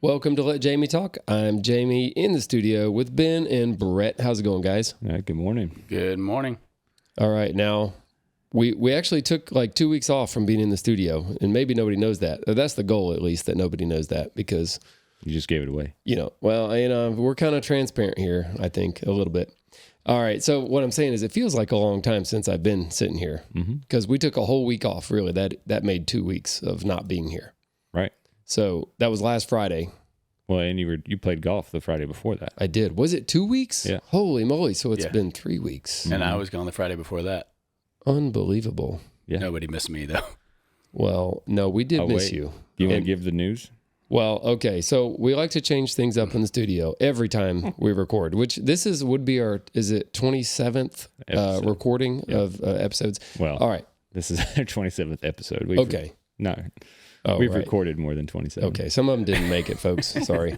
Welcome to Let Jaime Talk. I'm Jaime in the studio with Ben and Brett. How's it going, guys? Good morning. Good morning. All right, now we actually took like 2 weeks off from being in the studio, and maybe nobody knows that. That's the goal, at least, that nobody knows that, because you just gave it away. We're kind of transparent here, I think, a little bit. All right, so what I'm saying is it feels like a long time since I've been sitting here, because we took a whole week off, really. That made 2 weeks of not being here. Right. So that was last Friday. Well, and you played golf the Friday before that. I did. Was it 2 weeks? Yeah. Holy moly. So it's been 3 weeks. And I was gone the Friday before that. Unbelievable. Yeah. Nobody missed me, though. Well, no, we did miss wait. you. Do you want to give the news? Well, okay. So we like to change things up in the studio every time we record, which would be our, is it 27th recording of episodes? Well, all right. This is our 27th episode. We've recorded more than 27. Okay. Some of them didn't make it, folks. Sorry.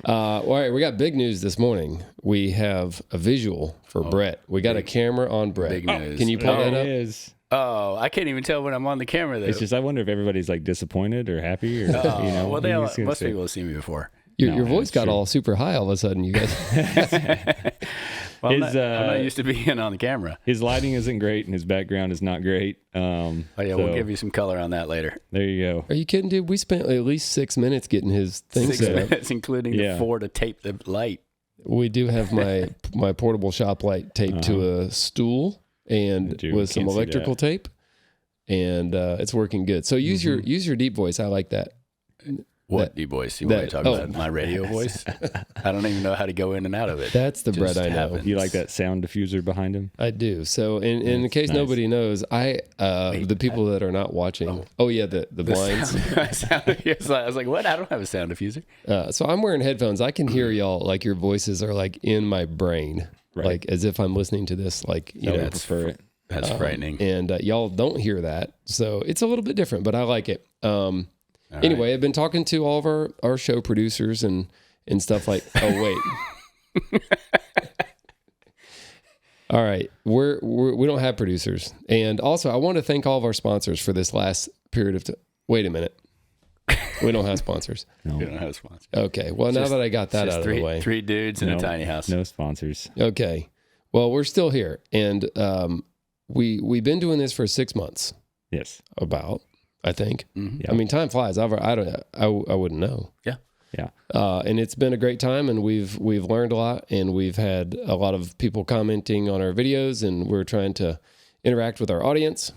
All right. We got big news this morning. We have a visual for Brett. We got a camera on Brett. Big news. Can you pull that up? It is. Oh, I can't even tell when I'm on the camera, though. It's just, I wonder if everybody's like disappointed or happy or, well, most people have seen me before. Your voice got all super high all of a sudden, you guys. Well, I'm not used to being on the camera. His lighting isn't great and his background is not great. We'll give you some color on that later. There you go. Are you kidding, dude? We spent at least 6 minutes getting his thing 6 set up. minutes, including the 4 to tape the light. We do have my portable shop light taped to a stool and with some electrical tape, and it's working good. So use your deep voice. I like that. What deep voice? You want to talk about my radio voice? I don't even know how to go in and out of it. That's the Brett I know. Happens. You like that sound diffuser behind him? I do. So in case nobody knows, the people that are not watching. The blinds. I was like, what? I don't have a sound diffuser. So I'm wearing headphones. I can hear y'all, like your voices are like in my brain, like as if I'm listening to this. Like That's frightening. And y'all don't hear that, so it's a little bit different, but I like it. Anyway, I've been talking to all of our show producers and stuff like. Oh wait. All right, we don't have producers, and also I want to thank all of our sponsors for this last period of time. Wait a minute, we don't have sponsors. No. We don't have sponsors. Okay, well now that I got that out of the way, 3 dudes in a tiny house. No sponsors. Okay, well we're still here, and we've been doing this for 6 months. Yes, I think. Mm-hmm. I mean, time flies. I wouldn't know. Yeah. And it's been a great time, and we've learned a lot, and we've had a lot of people commenting on our videos, and we're trying to interact with our audience.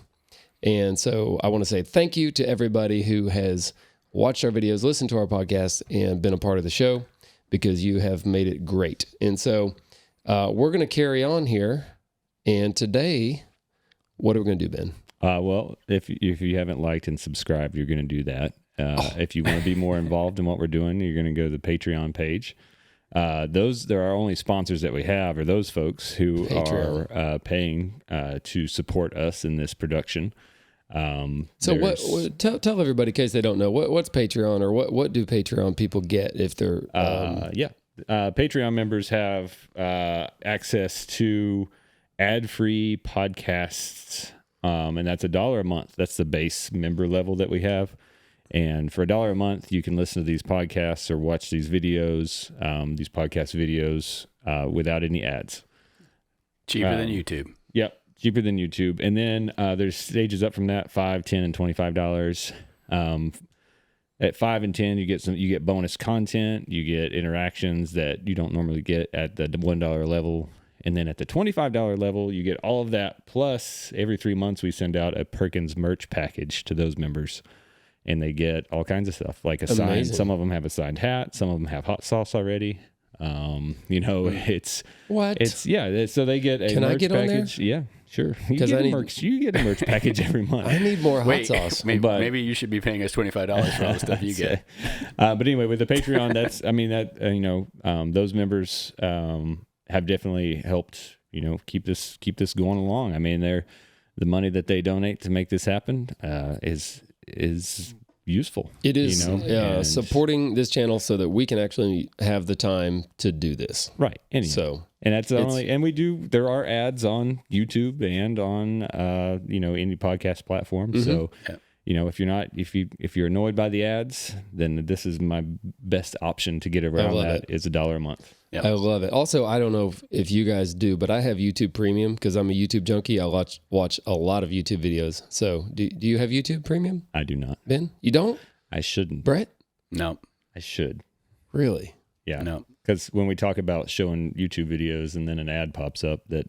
And so I want to say thank you to everybody who has watched our videos, listened to our podcast, and been a part of the show, because you have made it great. And so we're going to carry on here. And today, what are we going to do, Ben? Well, if you haven't liked and subscribed, you're going to do that. If you want to be more involved in what we're doing, you're going to go to the Patreon page. There are only sponsors that we have are those folks who are paying to support us in this production. So tell everybody, in case they don't know, what's Patreon, or what do Patreon people get if they're... Patreon members have access to ad-free podcasts. And that's $1 a month. That's the base member level that we have. And for $1 a month, you can listen to these podcasts or watch these videos, these podcast videos, without any ads. Cheaper than YouTube. Yep, cheaper than YouTube. And then there's stages up from that: $5, $10, and $25. At $5 and $10, you get bonus content. You get interactions that you don't normally get at the $1 level. And then at the $25 level, you get all of that. Plus, every 3 months, we send out a Perkins merch package to those members. And they get all kinds of stuff, like a sign. Some of them have a signed hat. Some of them have hot sauce already. What? So they get a merch package. Yeah, sure. You get a merch package every month. I need more hot sauce. Maybe you should be paying us $25 for all the stuff you get. But anyway, with the Patreon, those members have definitely helped, keep this going along. I mean, the money that they donate to make this happen is useful. It is supporting this channel so that we can actually have the time to do this. Right. And that's there are ads on YouTube and on any podcast platform. Mm-hmm. So if you're annoyed by the ads, then this is my best option to get around that. Is $1 a month. Yep. I love it. Also, I don't know if you guys do, but I have YouTube Premium because I'm a YouTube junkie. I watch a lot of YouTube videos. So do you have YouTube Premium? I do not. Ben, you don't? I shouldn't. Brett? No. I should. Really? Yeah. No. Because when we talk about showing YouTube videos and then an ad pops up that,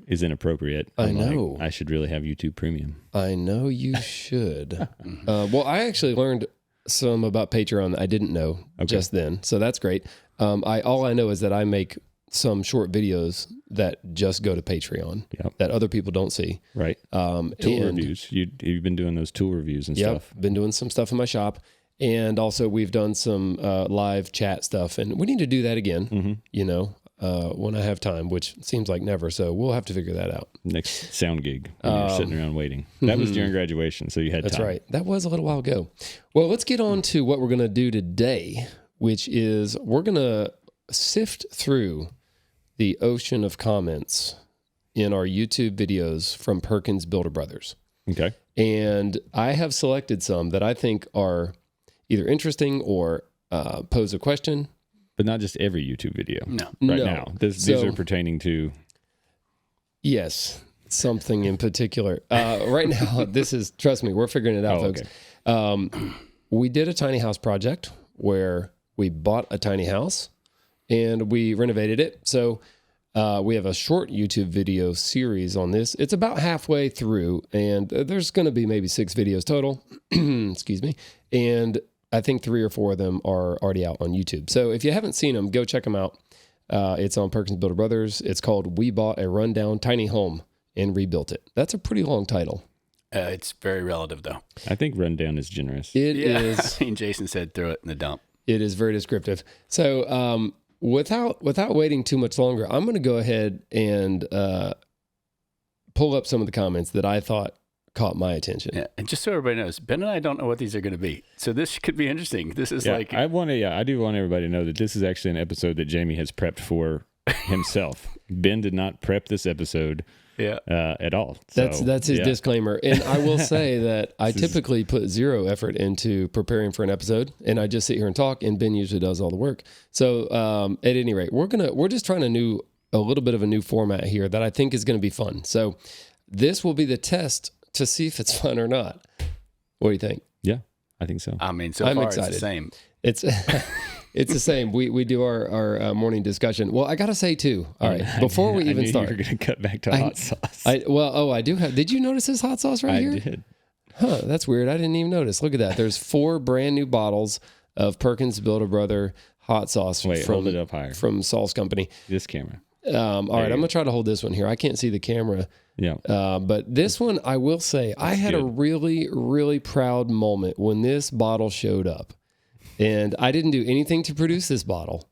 is inappropriate, I know. I should really have YouTube Premium. I know you should. Well, I actually learned some about Patreon that I didn't know just then. So that's great. All I know is that I make some short videos that just go to Patreon that other people don't see. Right. Tool reviews. You've been doing those tool reviews and stuff. Been doing some stuff in my shop. And also we've done some live chat stuff. And we need to do that again, when I have time, which seems like never. So we'll have to figure that out. Next sound gig when you're sitting around waiting. That was during graduation, so you had time. That's right. That was a little while ago. Well, let's get on to what we're going to do today, which is we're going to sift through the ocean of comments in our YouTube videos from Perkins Builder Brothers. Okay. And I have selected some that I think are either interesting or pose a question. But not just every YouTube video. No. Now. These are pertaining to... Yes, something in particular. Right now, trust me, we're figuring it out, folks. Okay. We did a tiny house project where we bought a tiny house and we renovated it. So we have a short YouTube video series on this. It's about halfway through, and there's going to be maybe 6 videos total. Excuse me. And I think 3 or 4 of them are already out on YouTube. So if you haven't seen them, go check them out. It's on Perkins Builder Brothers. It's called We Bought a Rundown Tiny Home and Rebuilt It. That's a pretty long title. It's very relative, though. I think rundown is generous. It is. I mean, Jason said throw it in the dump. It is very descriptive. So without waiting too much longer, I'm going to go ahead and pull up some of the comments that I thought caught my attention. Yeah, and just so everybody knows, Ben and I don't know what these are going to be. So this could be interesting. This is I do want everybody to know that this is actually an episode that Jaime has prepped for himself. Ben did not prep this episode at all. So, that's his disclaimer. And I will say that I typically put 0 effort into preparing for an episode, and I just sit here and talk, and Ben usually does all the work. So at any rate, we're just trying a little bit of a new format here that I think is going to be fun. So this will be the test to see if it's fun or not. What do you think? Yeah, I think so. I mean, I'm far excited. It's the same. It's the same. We do our morning discussion. Well, I got to say too. All right, before we even start, you were going to cut back to hot sauce. I do have. Did you notice this hot sauce right here? I did. Huh, that's weird. I didn't even notice. Look at that. There's 4 brand new bottles of Perkins Builder Brother hot sauce. Hold it up higher. From Saul's company. This camera. All right, I'm going to try to hold this one here. I can't see the camera. Yeah. But this one, I will say, I had a really, really proud moment when this bottle showed up. And I didn't do anything to produce this bottle.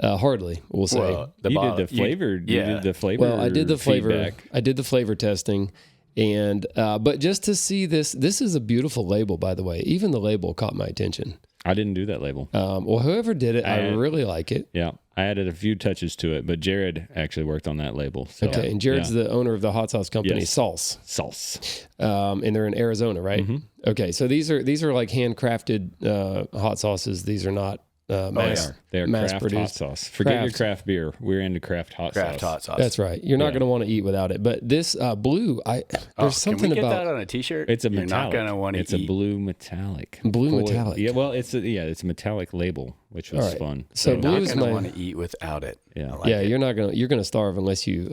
Hardly, we'll say. Well, you did the flavor. You did the flavor. Well, I did the flavor. Feedback. I did the flavor testing. And but just to see this is a beautiful label, by the way. Even the label caught my attention. I didn't do that label. Well, whoever did it, I really like it. Yeah. I added a few touches to it, but Jared actually worked on that label. So, okay, and Jared's the owner of the hot sauce company, Yes. Sauce. And they're in Arizona, right? Mm-hmm. Okay, so these are like handcrafted hot sauces. These are not mass They're mass craft produced. hot sauce. Forget your craft beer. We're into craft hot sauce. That's right. You're not going to want to eat without it. But this blue, there's something can we get about that on a T-shirt? It's a You're metallic. not going to want to eat. It's a blue metallic. Metallic. Yeah, well, it's a metallic label, which was fun. So You're not blue's going to my want to eat without it. Yeah. you're gonna starve unless you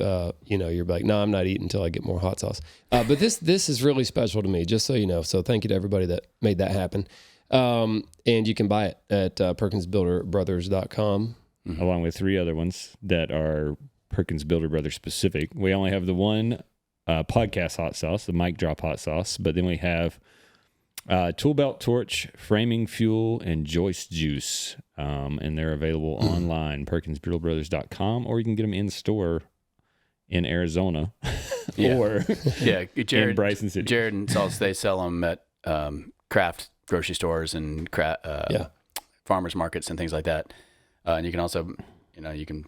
you're like, no, I'm not eating until I get more hot sauce. But this is really special to me, just so you know. So thank you to everybody that made that happen. And you can buy it at perkinsbuilderbrothers.com. Mm-hmm. Along with 3 other ones that are Perkins Builder Brothers specific. We only have the one podcast hot sauce, the mic drop hot sauce, but then we have tool belt torch, framing fuel, and joist juice. And they're available online, perkinsbuilderbrothers.com, or you can get them in store in Arizona or Jared, in Bryson City. Jared and Salts, they sell them at craft grocery stores and farmers markets and things like that. And you can also, you can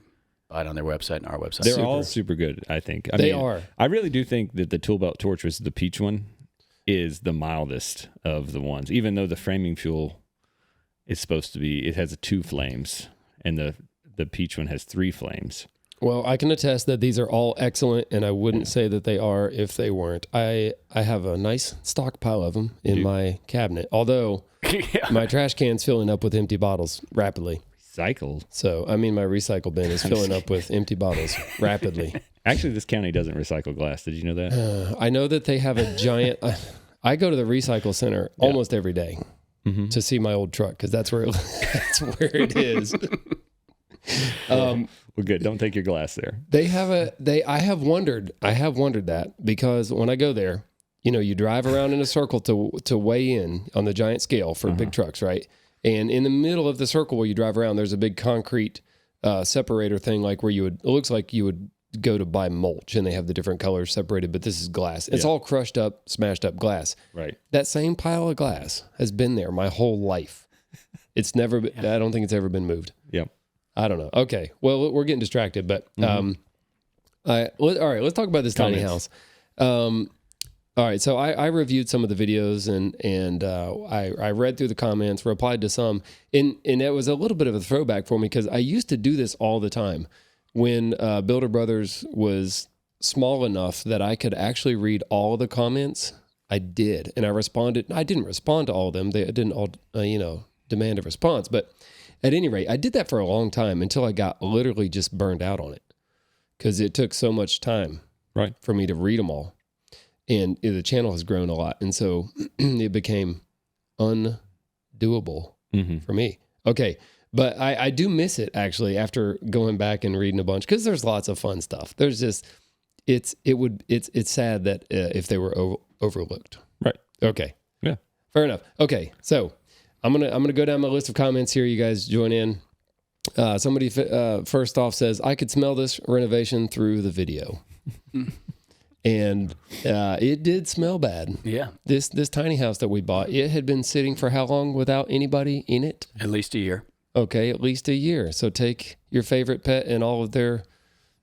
buy it on their website and our website. They're all super good, I think. They are. I really do think that the tool belt torch was the peach one. is the mildest of the ones, even though the framing fuel is supposed to be, it has 2 flames, and the peach one has 3 flames. Well, I can attest that these are all excellent, and I wouldn't say that they are if they weren't. I have a nice stockpile of them in my cabinet, although my trash can's filling up with empty bottles rapidly. Recycled. So, I mean, my recycle bin is filling up with empty bottles rapidly. Actually, this county doesn't recycle glass. Did you know that? I know that they have a giant... I go to the recycle center almost every day to see my old truck, because that's where it is. Well, good. Don't take your glass there. I have wondered that, because when I go there, you drive around in a circle to weigh in on the giant scale for big trucks, right? And in the middle of the circle where you drive around, there's a big concrete separator thing, like where it looks like you would go to buy mulch, and they have the different colors separated, but this is glass. It's all crushed up, smashed up glass. Right. That same pile of glass has been there my whole life. It's never been, I don't think it's ever been moved. Yep. I don't know. Okay. Well, we're getting distracted, but all right, let's talk about this tiny house. All right, so I reviewed some of the videos, and I read through the comments, replied to some, and it was a little bit of a throwback for me, because I used to do this all the time when Builder Brothers was small enough that I could actually read all of the comments. I did, and I responded. I didn't respond to all of them; they didn't all demand a response. But at any rate, I did that for a long time until I got literally just burned out on it, because it took so much time for me to read them all. And the channel has grown a lot. And so it became undoable for me. Okay. But I do miss it, actually, after going back and reading a bunch, because there's lots of fun stuff. There's just, it's sad that if they were overlooked. Right. Okay. Yeah. Fair enough. Okay. So I'm going to go down my list of comments here. You guys join in. Somebody first off says, I could smell this renovation through the video. And it did smell bad. Yeah. This tiny house that we bought, it had been sitting for how long without anybody in it? At least a year. Okay, at least a year. So take your favorite pet and all of their...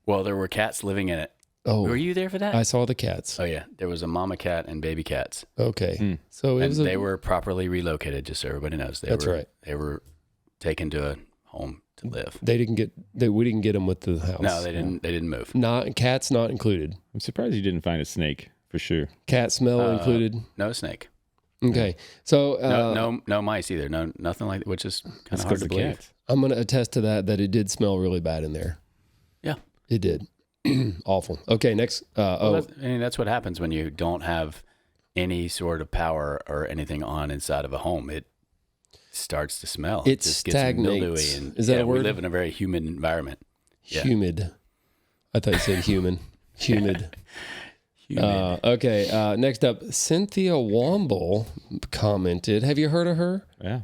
Well, there were cats living in it. Oh. Were you there for that? I saw the cats. Oh, yeah. There was a mama cat and baby cats. Okay. So they were properly relocated, just so everybody knows. Right. They were taken to a home to live. We didn't get them with the house. No, they didn't. They didn't move. Cats not included. I'm surprised you didn't find a snake, for sure. Cat smell included. No snake. Okay. So no mice either. No, nothing like that, which is kind of hard to believe. Cats. I'm going to attest to that it did smell really bad in there. Yeah, it did. Awful. Okay, next. That's what happens when you don't have any sort of power or anything on inside of a home. It starts to smell. It just stagnates. Gets mildewy, and is that a word? We live in a very humid environment. Yeah. Humid. I thought you said human. Humid. Okay. Next up, Cynthia Womble commented. Have you heard of her? Yeah.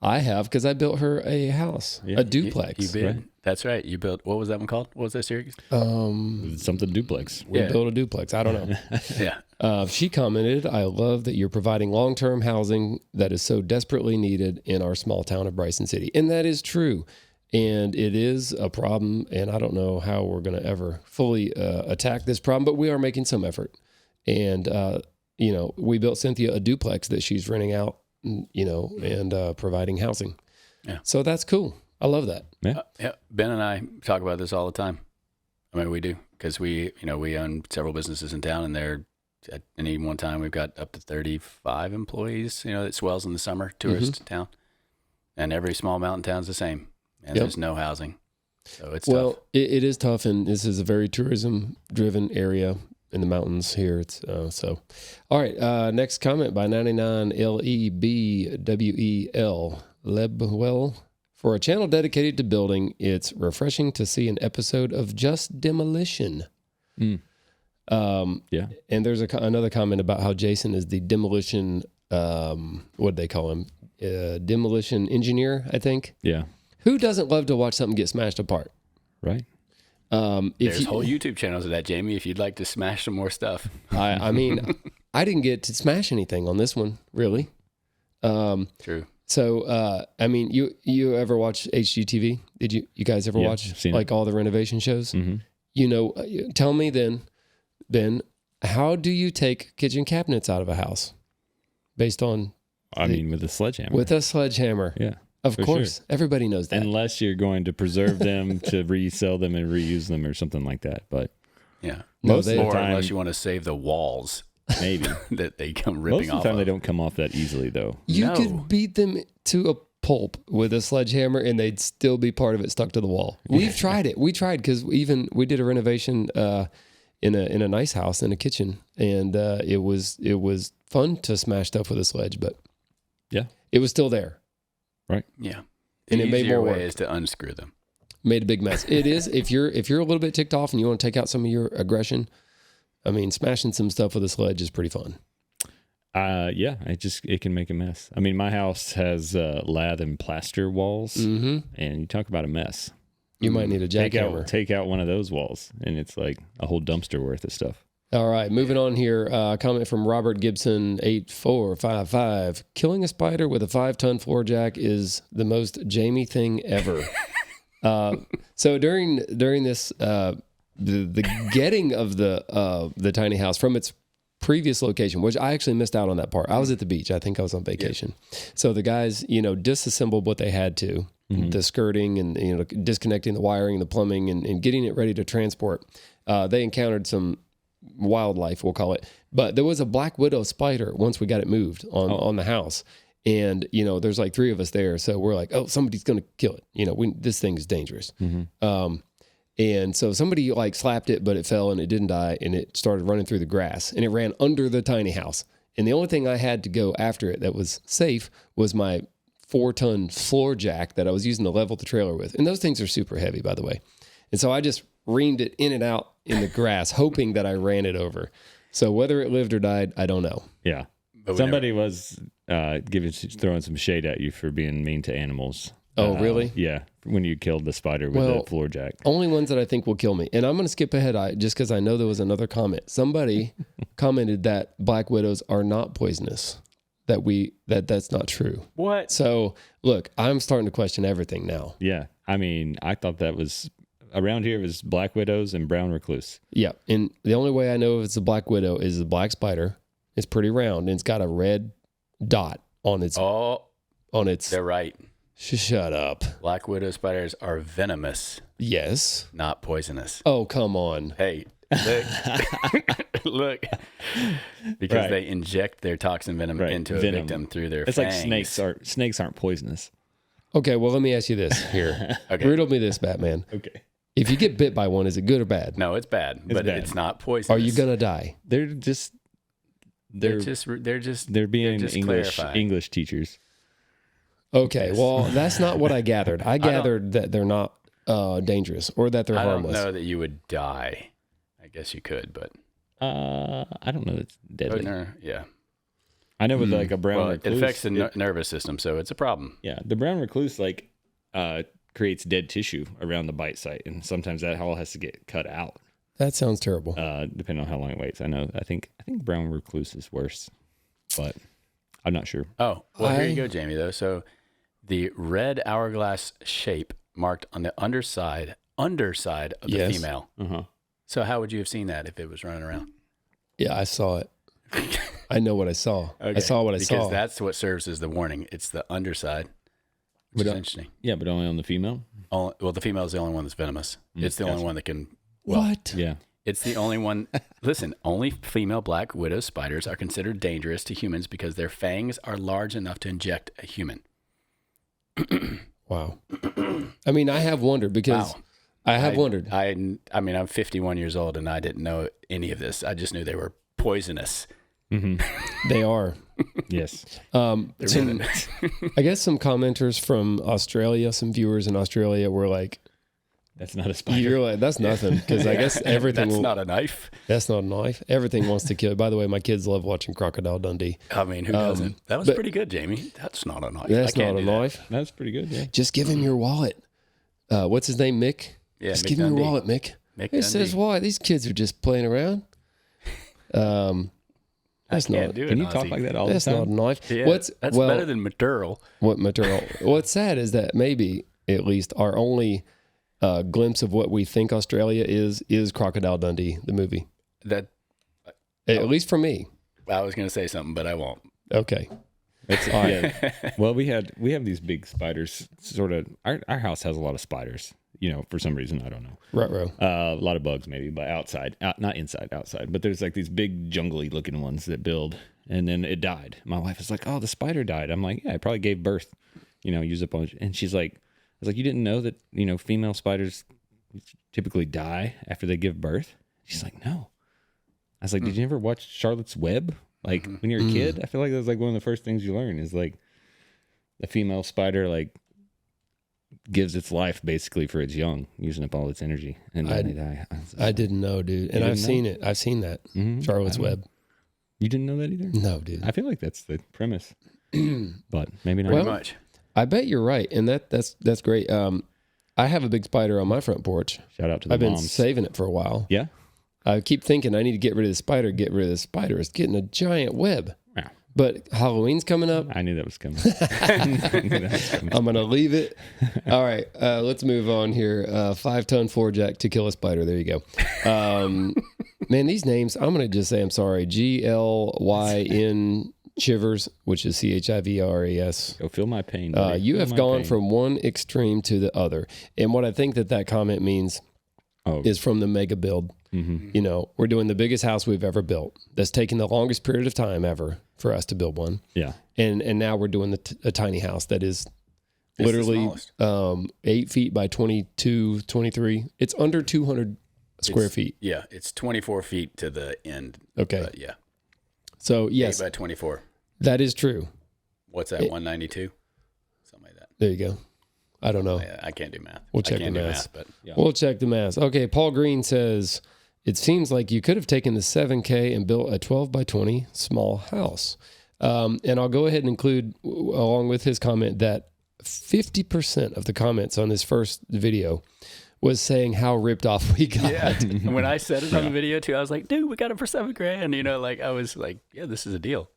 I have, because I built her a house, a duplex. You did. Right? That's right. You built, what was that one called? What was that series? Something duplex. We built a duplex. I don't know. Yeah. She commented, I love that you're providing long-term housing that is so desperately needed in our small town of Bryson City. And that is true. And it is a problem. And I don't know how we're going to ever fully attack this problem, but we are making some effort. And, we built Cynthia a duplex that she's renting out, and providing housing. Yeah. So that's cool. I love that. Yeah. Ben and I talk about this all the time. I mean, we do, because we own several businesses in town, and they're at any one time we've got up to 35 employees. It swells in the summer, tourist town, and every small mountain town's the same, and there's no housing, so it's tough. It is tough, and this is a very tourism-driven area in the mountains here. It's so. All right. Next comment by 99LEBWEL Lebwell. For a channel dedicated to building, it's refreshing to see an episode of just demolition. Yeah. And there's another comment about how Jason is the demolition. What do they call him? Demolition engineer, I think. Yeah. Who doesn't love to watch something get smashed apart? Right. There's whole YouTube channels of that, Jamie, if you'd like to smash some more stuff. I mean, I didn't get to smash anything on this one, really. True. So, I mean, you ever watch HGTV? Did you guys ever watch like all the renovation shows? Mm-hmm. Tell me then, Ben, how do you take kitchen cabinets out of a house? based on with a sledgehammer. with a sledgehammer. Yeah. Of course. Sure. Everybody knows that. Unless you're going to preserve them to resell them and reuse them or something like that. But yeah. Most of the time, unless you want to save the walls. Maybe. that they come ripping off. Most of the time they don't come off that easily though. You could beat them to a pulp with a sledgehammer and they'd still be part of it stuck to the wall. We've tried it. We tried because we did a renovation in a nice house in a kitchen, and it was fun to smash stuff with a sledge, but yeah, it was still there. Right. Yeah. And it made more work. Way is to unscrew them. Made a big mess. It is if you're a little bit ticked off and you want to take out some of your aggression. I mean, smashing some stuff with a sledge is pretty fun. Yeah, it can make a mess. I mean, my house has lath and plaster walls, and you talk about a mess. You might need a jackhammer. Take out one of those walls, and it's like a whole dumpster worth of stuff. All right, moving on here. Comment from Robert Gibson 8455. Killing a spider with a 5-ton floor jack is the most Jamie thing ever. So during this the getting of the tiny house from its previous location, which I actually missed out on that part. I was at the beach. I think I was on vacation. Yeah. So the guys, disassembled what they had to, the skirting and, disconnecting the wiring, the plumbing, and getting it ready to transport. They encountered some wildlife, we'll call it. But there was a black widow spider once we got it moved on the house. And, there's like 3 of us there. So we're like, oh, somebody's going to kill it. This thing is dangerous. And so somebody like slapped it, but it fell and it didn't die, and it started running through the grass, and it ran under the tiny house. And the only thing I had to go after it that was safe was my 4-ton floor jack that I was using to level the trailer with. And those things are super heavy, by the way. And so I just reamed it in and out in the grass, hoping that I ran it over. So whether it lived or died, I don't know. Yeah. Somebody was throwing some shade at you for being mean to animals. Oh, really? Yeah. When you killed the spider with the floor jack. Only ones that I think will kill me. And I'm going to skip ahead just because I know there was another comment. Somebody commented that black widows are not poisonous. That's not true. What? So, look, I'm starting to question everything now. Yeah. I mean, I thought that was... Around here, it was black widows and brown recluse. Yeah. And the only way I know if it's a black widow is the black spider. It's pretty round, and it's got a red dot on its... They're right. Shut up. Black widow spiders are venomous. Yes. Not poisonous. Oh, come on. Hey, look. Because they inject their toxin venom into a victim through their fangs. It's like snakes aren't poisonous. Okay, well, let me ask you this here. Okay. Riddle me this, Batman. Okay. If you get bit by one, is it good or bad? No, it's bad, it's not poisonous. Are you going to die? They're being English teachers. Okay, well, that's not what I gathered. I gathered that they're not dangerous or that they're harmless. I don't know that you would die. I guess you could, but... I don't know that's deadly. Yeah. I know with like a brown recluse... It affects the nervous system, so it's a problem. Yeah, the brown recluse creates dead tissue around the bite site, and sometimes that all has to get cut out. That sounds terrible. Depending on how long it waits. I think brown recluse is worse, but I'm not sure. Oh, well, here you go, Jamie, though. So the red hourglass shape marked on the underside of the female. Uh-huh. So how would you have seen that if it was running around? Yeah, I saw it. I know what I saw. Okay. I saw what I saw. Because that's what serves as the warning. It's the underside, which is interesting. Yeah, but only on the female? Well, the female is the only one that's venomous. It's the only one that can... What? Yeah. It's the only one. Listen, only female black widow spiders are considered dangerous to humans because their fangs are large enough to inject a human. Wow. I mean, I have wondered because... Wow. I have wondered. I mean, I'm 51 years old and I didn't know any of this. I just knew they were poisonous. Mm-hmm. They are. Yes. I guess some commenters from Australia, some viewers in Australia were like, that's not a spider. You're like, that's nothing. Because I guess everything... That's not a knife. That's not a knife. Everything wants to kill. By the way, my kids love watching Crocodile Dundee. I mean, who doesn't? That was pretty good, Jamie. That's not a knife. That's not a knife. That's pretty good, yeah. Just give him your wallet. What's his name, Mick? Yeah, just Mick give him your wallet, Mick. He says, why? These kids are just playing around. That's not. Can you talk like that all the time? That's not a knife. Yeah, that's better than material. What material? What's sad is that maybe, at least, our only glimpse of what we think Australia is Crocodile Dundee, the movie. At least for me. I was going to say something, but I won't. Okay. It's yeah. Well, we have these big spiders. Sort of, our house has a lot of spiders. For some reason, I don't know. Ruh-roh. A lot of bugs, maybe, but not inside, outside. But there's like these big jungly looking ones that build, and then it died. My wife is like, "Oh, the spider died." I'm like, "Yeah, I probably gave birth, use up on." And she's like, "I was like, you didn't know that female spiders typically die after they give birth?" She's like, "No." I was like, "Did you ever watch Charlotte's Web? Like when you're a kid, I feel like that's like one of the first things you learn is like the female spider like gives its life basically for its young, using up all its energy, and then they die." I didn't know, dude, and I've seen it. I've seen that Charlotte's Web. You didn't know that either? No, dude. I feel like that's the premise, but maybe not. Pretty much. I bet you're right, and that's great. I have a big spider on my front porch. Shout out to the I've been moms. saving it for a while. Yeah. I keep thinking I need to get rid of the spider. It's getting a giant web. Yeah. But Halloween's coming up. I knew that was coming. I'm going to leave it. All right. Let's move on here. 5-ton floor jack to kill a spider. There you go. Man, these names, I'm going to just say I'm sorry. GLYN Chivers, which is CHIVRAS. Go feel my pain. Buddy. You Feel have my gone pain. from one extreme to the other. And what I think that comment means is from the mega build. Mm-hmm. We're doing the biggest house we've ever built. That's taken the longest period of time ever for us to build one. Yeah. And now we're doing a tiny house that is literally 8 feet by 22, 23. It's under 200 square feet. Yeah. It's 24 feet to the end. Okay. But yeah. So yes, 8 by 24. that is true. What's that? 192? Something like that. There you go. I don't know. I can't do math. We'll check I can't the do math. but Yeah. We'll check the math. Okay. Paul Green says, it seems like you could have taken the 7K and built a 12 by 20 small house. And I'll go ahead and include, along with his comment, that 50% of the comments on this first video was saying how ripped off we got. yeah. And when I said it on the video too, I was like, dude, we got it for $7,000. I was like, yeah, this is a deal.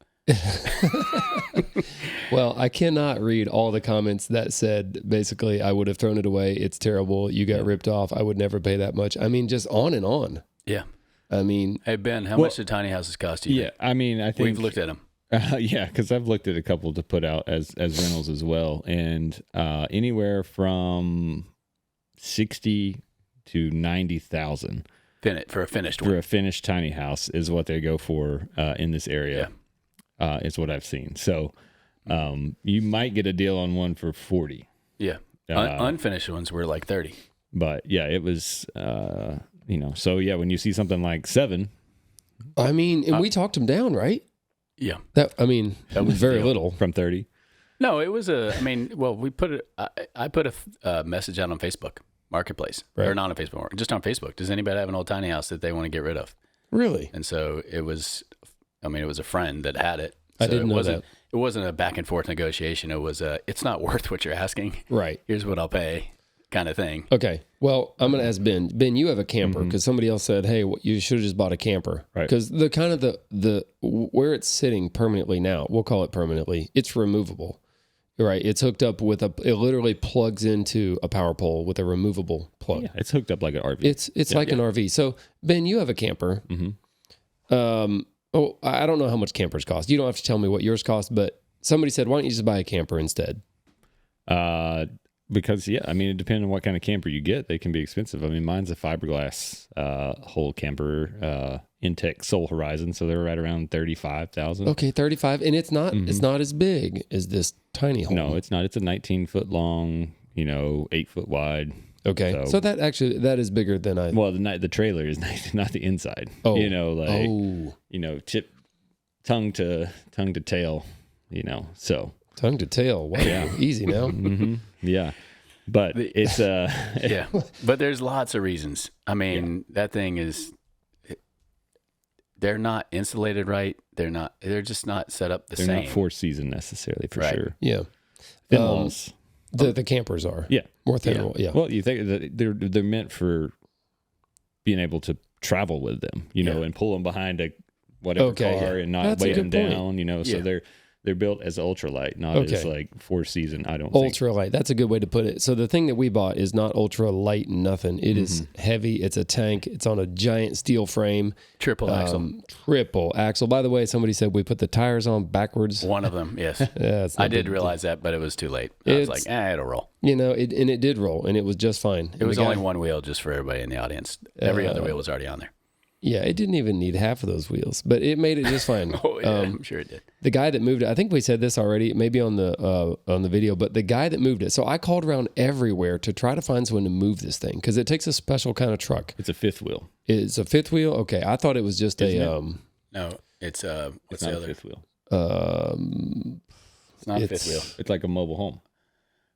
Well, I cannot read all the comments that said, basically, I would have thrown it away. It's terrible. You got ripped off. I would never pay that much. I mean, just on and on. Yeah. I mean, Hey, Ben, how much do tiny houses cost you? Yeah. I mean, I think We've looked at them. yeah, because I've looked at a couple to put out as rentals as well, and anywhere from 60 to 90,000 For a finished for one. a finished tiny house is what they go for in this area. Is what I've seen. So you might get a deal on one for 40. Yeah. Unfinished ones were like 30. But yeah, it was so yeah, when you see something like 7, I mean, and we talked him down, right? Yeah. That was very little. from 30. No, it was we put it, I put a message out on Facebook Marketplace, Right. or not on Facebook, just on Facebook. Does anybody have an old tiny house that they want to get rid of? Really? And so it was a friend that had it. So I didn't know that. It wasn't a back and forth negotiation. It was it's not worth what you're asking. Right. Here's what I'll pay kind of thing. Okay. Well, I'm going to ask Ben. Ben, you have a camper because somebody else said, hey, you should have just bought a camper. Right. Because the kind of the where it's sitting permanently now, we'll call it permanently, it's removable. Right. It's hooked up with it literally plugs into a power pole with a removable plug. Yeah, it's hooked up like an RV. It's like an RV. So, Ben, you have a camper. Mm-hmm. I don't know how much campers cost. You don't have to tell me what yours cost, but somebody said, why don't you just buy a camper instead? Because it depends on what kind of camper you get. They can be expensive. I mean, mine's a fiberglass whole camper, Intech Soul Horizon, so they're right around 35,000. Okay, 35, and it's not as big as this tiny home. No, it's not. It's a 19-foot long, 8-foot wide. Okay, so that is bigger than I. Well, the trailer is not the inside. Oh, tip, tongue to tail. So tongue to tail. Wow, Yeah. Easy now. mm-hmm. Yeah, but it's Yeah. But there's lots of reasons. I mean, that thing is. They're not insulated right. They're just not set up the they're same. not 4-season necessarily for Right. sure. Yeah, Thin walls. the campers are. Yeah. More thin wall. Yeah. Well, you think that they're meant for being able to travel with them, and pull them behind a whatever car and not That's a weigh them good point. down, so Yeah. They're built as ultralight, not as like 4-season. I don't think. Ultralight. That's a good way to put it. So the thing that we bought is not ultra light nothing. It is heavy. It's a tank. It's on a giant steel frame. Triple axle. Triple axle. By the way, somebody said we put the tires on backwards. One of them, yes. Yeah, I did realize that, but it was too late. I was like, it'll roll. You know, it did roll, and it was just fine. It was only one wheel, just for everybody in the audience. Every other wheel was already on there. Yeah, it didn't even need half of those wheels, but it made it just fine. I'm sure it did. The guy that moved it, I think we said this already, maybe on the video, but the guy that moved it. So I called around everywhere to try to find someone to move this thing because it takes a special kind of truck. It's a fifth wheel. It's a fifth wheel. Okay, I thought it was just No, it's what's the other fifth wheel? It's not a fifth wheel. It's like a mobile home.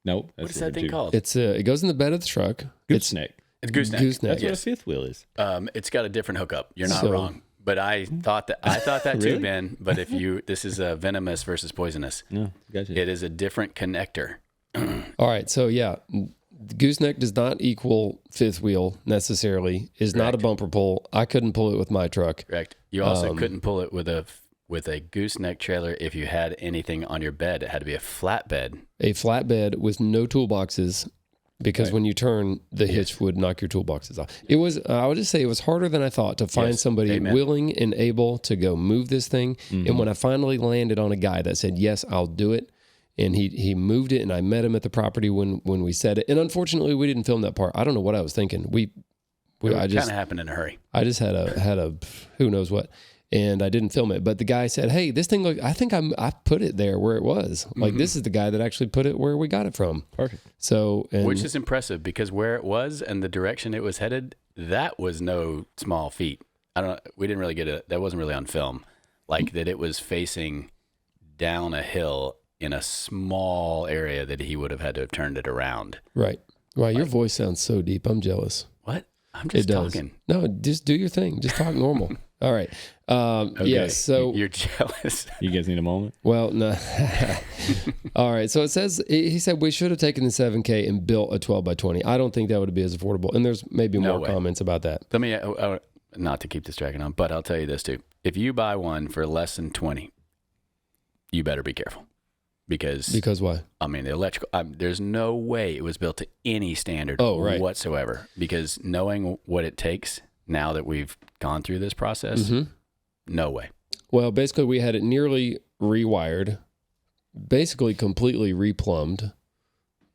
Nope. What is that thing called? It goes in the bed of the truck. Gooseneck. It's gooseneck. That's what a fifth wheel is. It's got a different hookup. You're not wrong. But I thought that Really? too, Ben. But this is venomous versus poisonous. No, gotcha. It is a different connector. All right, so yeah, gooseneck does not equal fifth wheel necessarily. Is not a bumper pull. I couldn't pull it with my truck. Correct. You also couldn't pull it with a gooseneck trailer if you had anything on your bed. It had to be a flatbed. A flatbed with no toolboxes. Because when you turn, the hitch would knock your toolboxes off. It was, I would just say, it was harder than I thought to find somebody willing and able to go move this thing. And when I finally landed on a guy that said, yes, I'll do it. And he moved it, and I met him at the property when we said it. And unfortunately, we didn't film that part. I don't know what I was thinking. It kind of happened in a hurry. I just had a who knows what. And I didn't film it, but the guy said, "Hey, this thing I think I put it there where it was. Like this is the guy that actually put it where we got it from." Perfect. So, which is impressive because where it was and the direction it was headed, that was no small feat. I don't know. We didn't really get it. That wasn't really on film. Like that, it was facing down a hill in a small area that he would have had to have turned it around. Right. Wow, your voice sounds so deep. I'm jealous. What? I'm just talking. No, just do your thing. Just talk normal. All right. Okay. Yes. So you're jealous. You guys need a moment? Well, no. All right. So it says, he said we should have taken the 7K and built a 12 by 20. I don't think that would be as affordable. And there's maybe more comments about that. Let me, not to keep this dragging on, but I'll tell you this too. If you buy one for less than 20, you better be careful. Because why? I mean, the electrical, there's no way it was built to any standard whatsoever. Because knowing what it takes now that we've gone through this process, no way. Well, basically, we had it nearly rewired, basically completely replumbed,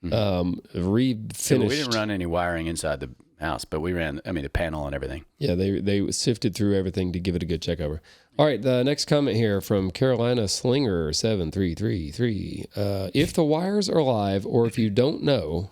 refinished. So we didn't run any wiring inside the house, but we ran, the panel and everything. Yeah, they sifted through everything to give it a good check over. All right, the next comment here from Carolina Slinger 7333. If the wires are live, or if you don't know,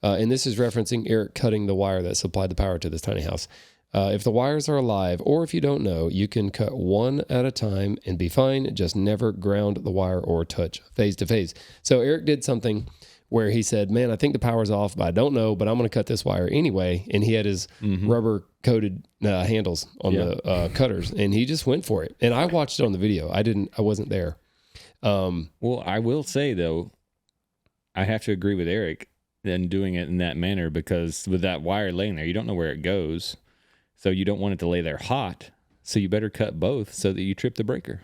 and this is referencing Eric cutting the wire that supplied the power to this tiny house. If the wires are alive, or if you don't know, you can cut one at a time and be fine. Just never ground the wire or touch phase to phase. So Eric did something where he said, man, I think the power's off, but I don't know, but I'm going to cut this wire anyway. And he had his rubber coated handles on the cutters, and he just went for it. And I watched it on the video. I wasn't there. Well, I will say though, I have to agree with Eric in doing it in that manner, because with that wire laying there, you don't know where it goes. So you don't want it to lay there hot. So you better cut both so that you trip the breaker.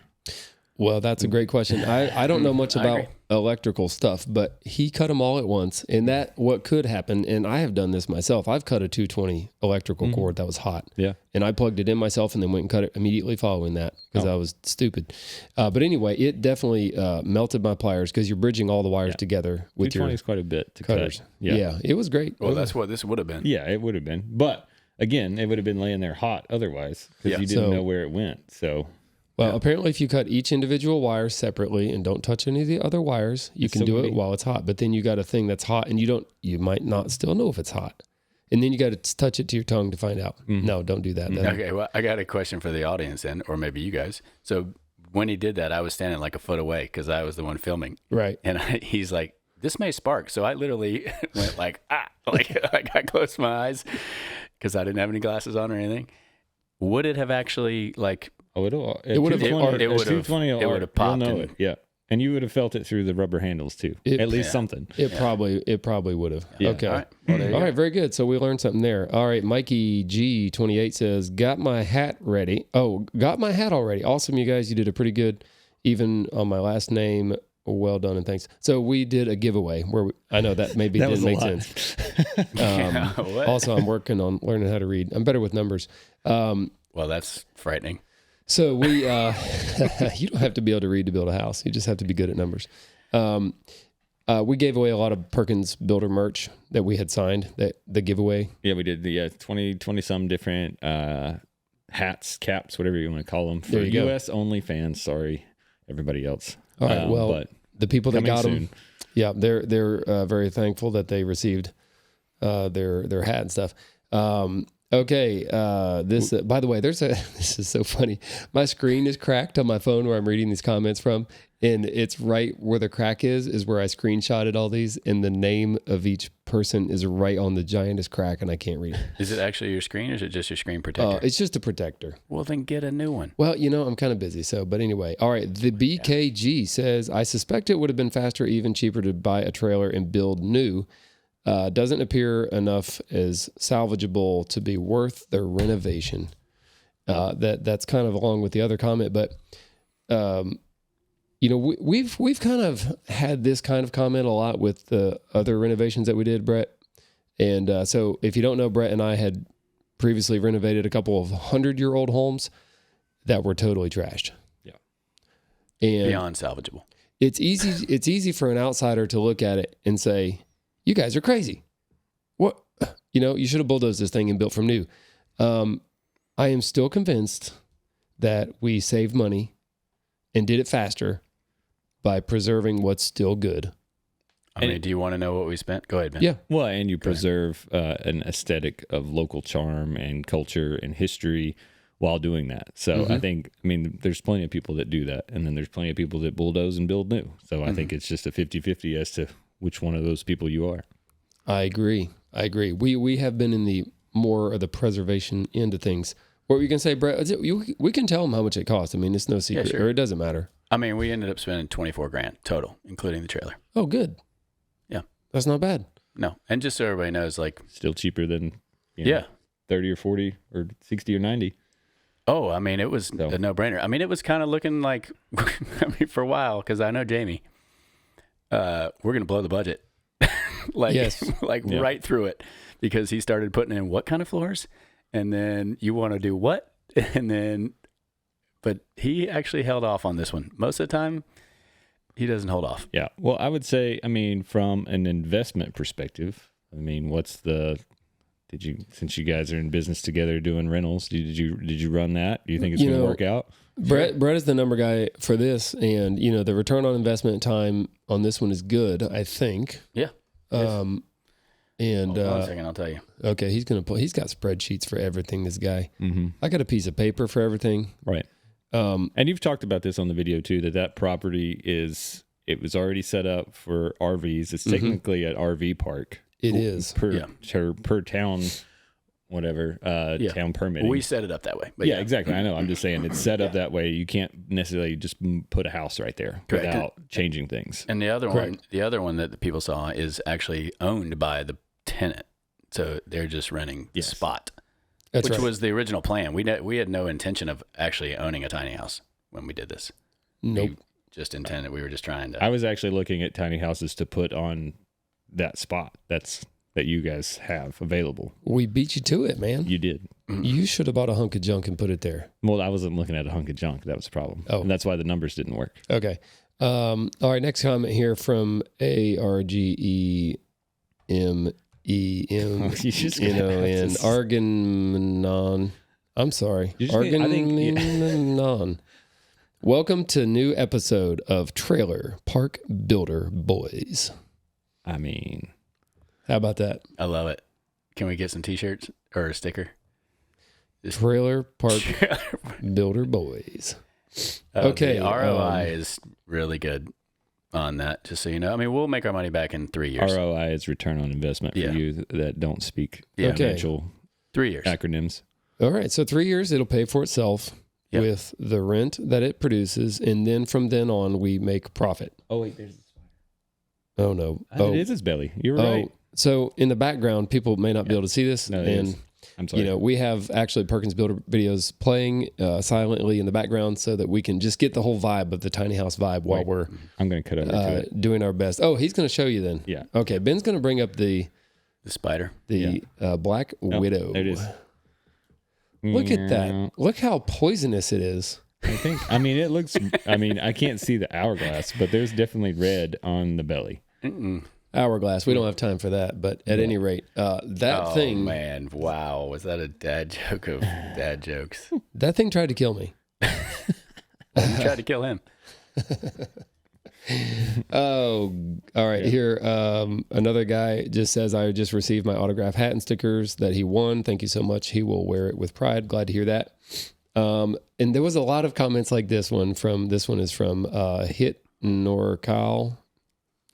Well, that's a great question. I don't know much about electrical stuff, but he cut them all at once. And that what could happen, and I have done this myself. I've cut a 220 electrical cord that was hot. Yeah. And I plugged it in myself and then went and cut it immediately following that because I was stupid. But anyway, it definitely melted my pliers because you're bridging all the wires together with your 220 is quite a bit to cutters. cut. Yeah, it was great. Well, that's what this would have been. Yeah, it would have been. But again, it would have been laying there hot otherwise because you didn't know where it went. So... Well, apparently if you cut each individual wire separately and don't touch any of the other wires, you can do it while it's hot. But then you got a thing that's hot and you might not still know if it's hot. And then you got to touch it to your tongue to find out. No, don't do that. Okay, well, I got a question for the audience then, or maybe you guys. So when he did that, I was standing like a foot away because I was the one filming. Right. And he's like, this may spark. So I literally went like I closed my eyes because I didn't have any glasses on or anything. Would it have actually like... Oh, it would have popped. You'll know it. Yeah. And you would have felt it through the rubber handles too. At least something. It probably would have. Yeah. Okay. All right. Well, All right. Very good. So we learned something there. All right. Mikey G28 says, got my hat ready. Oh, got my hat already. Awesome. You guys, you did a pretty good even on my last name. Well done and thanks. So we did a giveaway where I know that maybe That didn't was a make lot. sense. What? Also, I'm working on learning how to read. I'm better with numbers. Well, that's frightening. So we, you don't have to be able to read to build a house. You just have to be good at numbers. We gave away a lot of Perkins Builder merch that we had signed, that the giveaway. Yeah, we did the 20 some different hats, caps, whatever you want to call them, for There you go. U.S. only fans. Sorry, everybody else. All right. Well, but the people that coming got soon. them, yeah, they're very thankful that they received their hat and stuff. Okay. This, by the way, this is so funny. My screen is cracked on my phone where I'm reading these comments from, and it's right where the crack is where I screenshotted all these, and the name of each person is right on the giantest crack, and I can't read it. Is it actually your screen, or is it just your screen protector? It's just a protector. Well, then get a new one. Well, I'm kind of busy. But anyway. All right. The BKG says, I suspect it would have been faster, even cheaper to buy a trailer and build new. Doesn't appear enough as salvageable to be worth the renovation. That's kind of along with the other comment, but, we've kind of had this kind of comment a lot with the other renovations that we did, Brett. And so if you don't know, Brett and I had previously renovated a couple of 100-year-old homes that were totally trashed. Yeah. And Beyond salvageable. it's easy for an outsider to look at it and say, you guys are crazy. What? You should have bulldozed this thing and built from new. I am still convinced that we saved money and did it faster by preserving what's still good. I mean, do you want to know what we spent? Go ahead, man. Yeah. Well, and you preserve an aesthetic of local charm and culture and history while doing that. So I think, there's plenty of people that do that. And then there's plenty of people that bulldoze and build new. So I think it's just a 50-50 as to which one of those people you are. I agree. We have been in the more of the preservation end of things. What were you going to say, Brett? We can tell them how much it costs. It's no secret, sure. or it doesn't matter. We ended up spending $24,000 total, including the trailer. Oh, good. Yeah. That's not bad. No. And just so everybody knows, Still cheaper than 30 or 40 or 60 or 90. Oh, it was a no-brainer. It was kind of looking like, for a while, because I know Jaime, we're going to blow the budget. Yes. Right through it, because he started putting in what kind of floors, and then you want to do what, and then, but he actually held off on this one. Most of the time, he doesn't hold off. Yeah. Well, I would say, from an investment perspective, since you guys are in business together doing rentals, did you run that? Do you think it's going to work out? Brett is the number guy for this, and the return on investment time on this one is good, I think. Yeah. And Hold on a second, I'll tell you. Okay, he's got spreadsheets for everything. This guy, Mm-hmm. I got a piece of paper for everything. Right. And you've talked about this on the video too, that property it was already set up for RVs. It's technically an RV park. It is per town, whatever, town permit. We set it up that way. But yeah, exactly. I know. I'm just saying it's set up that way. You can't necessarily just put a house right there without changing things. And the other one that the people saw is actually owned by the tenant. So they're just renting the spot. That's which right. was the original plan. We had no intention of actually owning a tiny house when we did this. Nope. We were just trying to. I was actually looking at tiny houses to put on that spot that you guys have available. We beat you to it, man. You did. You should have bought a hunk of junk and put it there. Well, I wasn't looking at a hunk of junk. That was the problem. Oh. And that's why the numbers didn't work. Okay. All right. Next comment here from ARGEMEM. Argonon. I'm sorry. Argonon. Welcome to new episode of Trailer Park Builder Boys. I mean, how about that? I love it. Can we get some t-shirts or a sticker? Trailer Park Builder Boys. Okay. The ROI is really good on that, just so you know. I mean, we'll make our money back in 3 years. ROI is return on investment for you that don't speak financial 3 years. acronyms. All right. So 3 years, it'll pay for itself with the rent that it produces. And then from then on, we make profit. Oh, wait, there's... Oh, no. It is his belly. You're right. So in the background, people may not be able to see this. No, and I'm sorry. we have actually Perkins Builder videos playing silently in the background so that we can just get the whole vibe of the tiny house vibe while we're I'm going to cut over to it. doing our best. Oh, he's going to show you then. Yeah. Okay. Ben's going to bring up the spider. Black Widow. There it is. Look at that. Look how poisonous it is. It looks, I can't see the hourglass, but there's definitely red on the belly. Hourglass. We don't have time for that. But at any rate, that thing. Oh, man. Wow. Was that a dad joke of dad jokes? That thing tried to kill me. You tried to kill him. Oh, all right. Here, another guy just says, I just received my autograph hat and stickers that he won. Thank you so much. He will wear it with pride. Glad to hear that. And there was a lot of comments like this one is from Hit Norcal.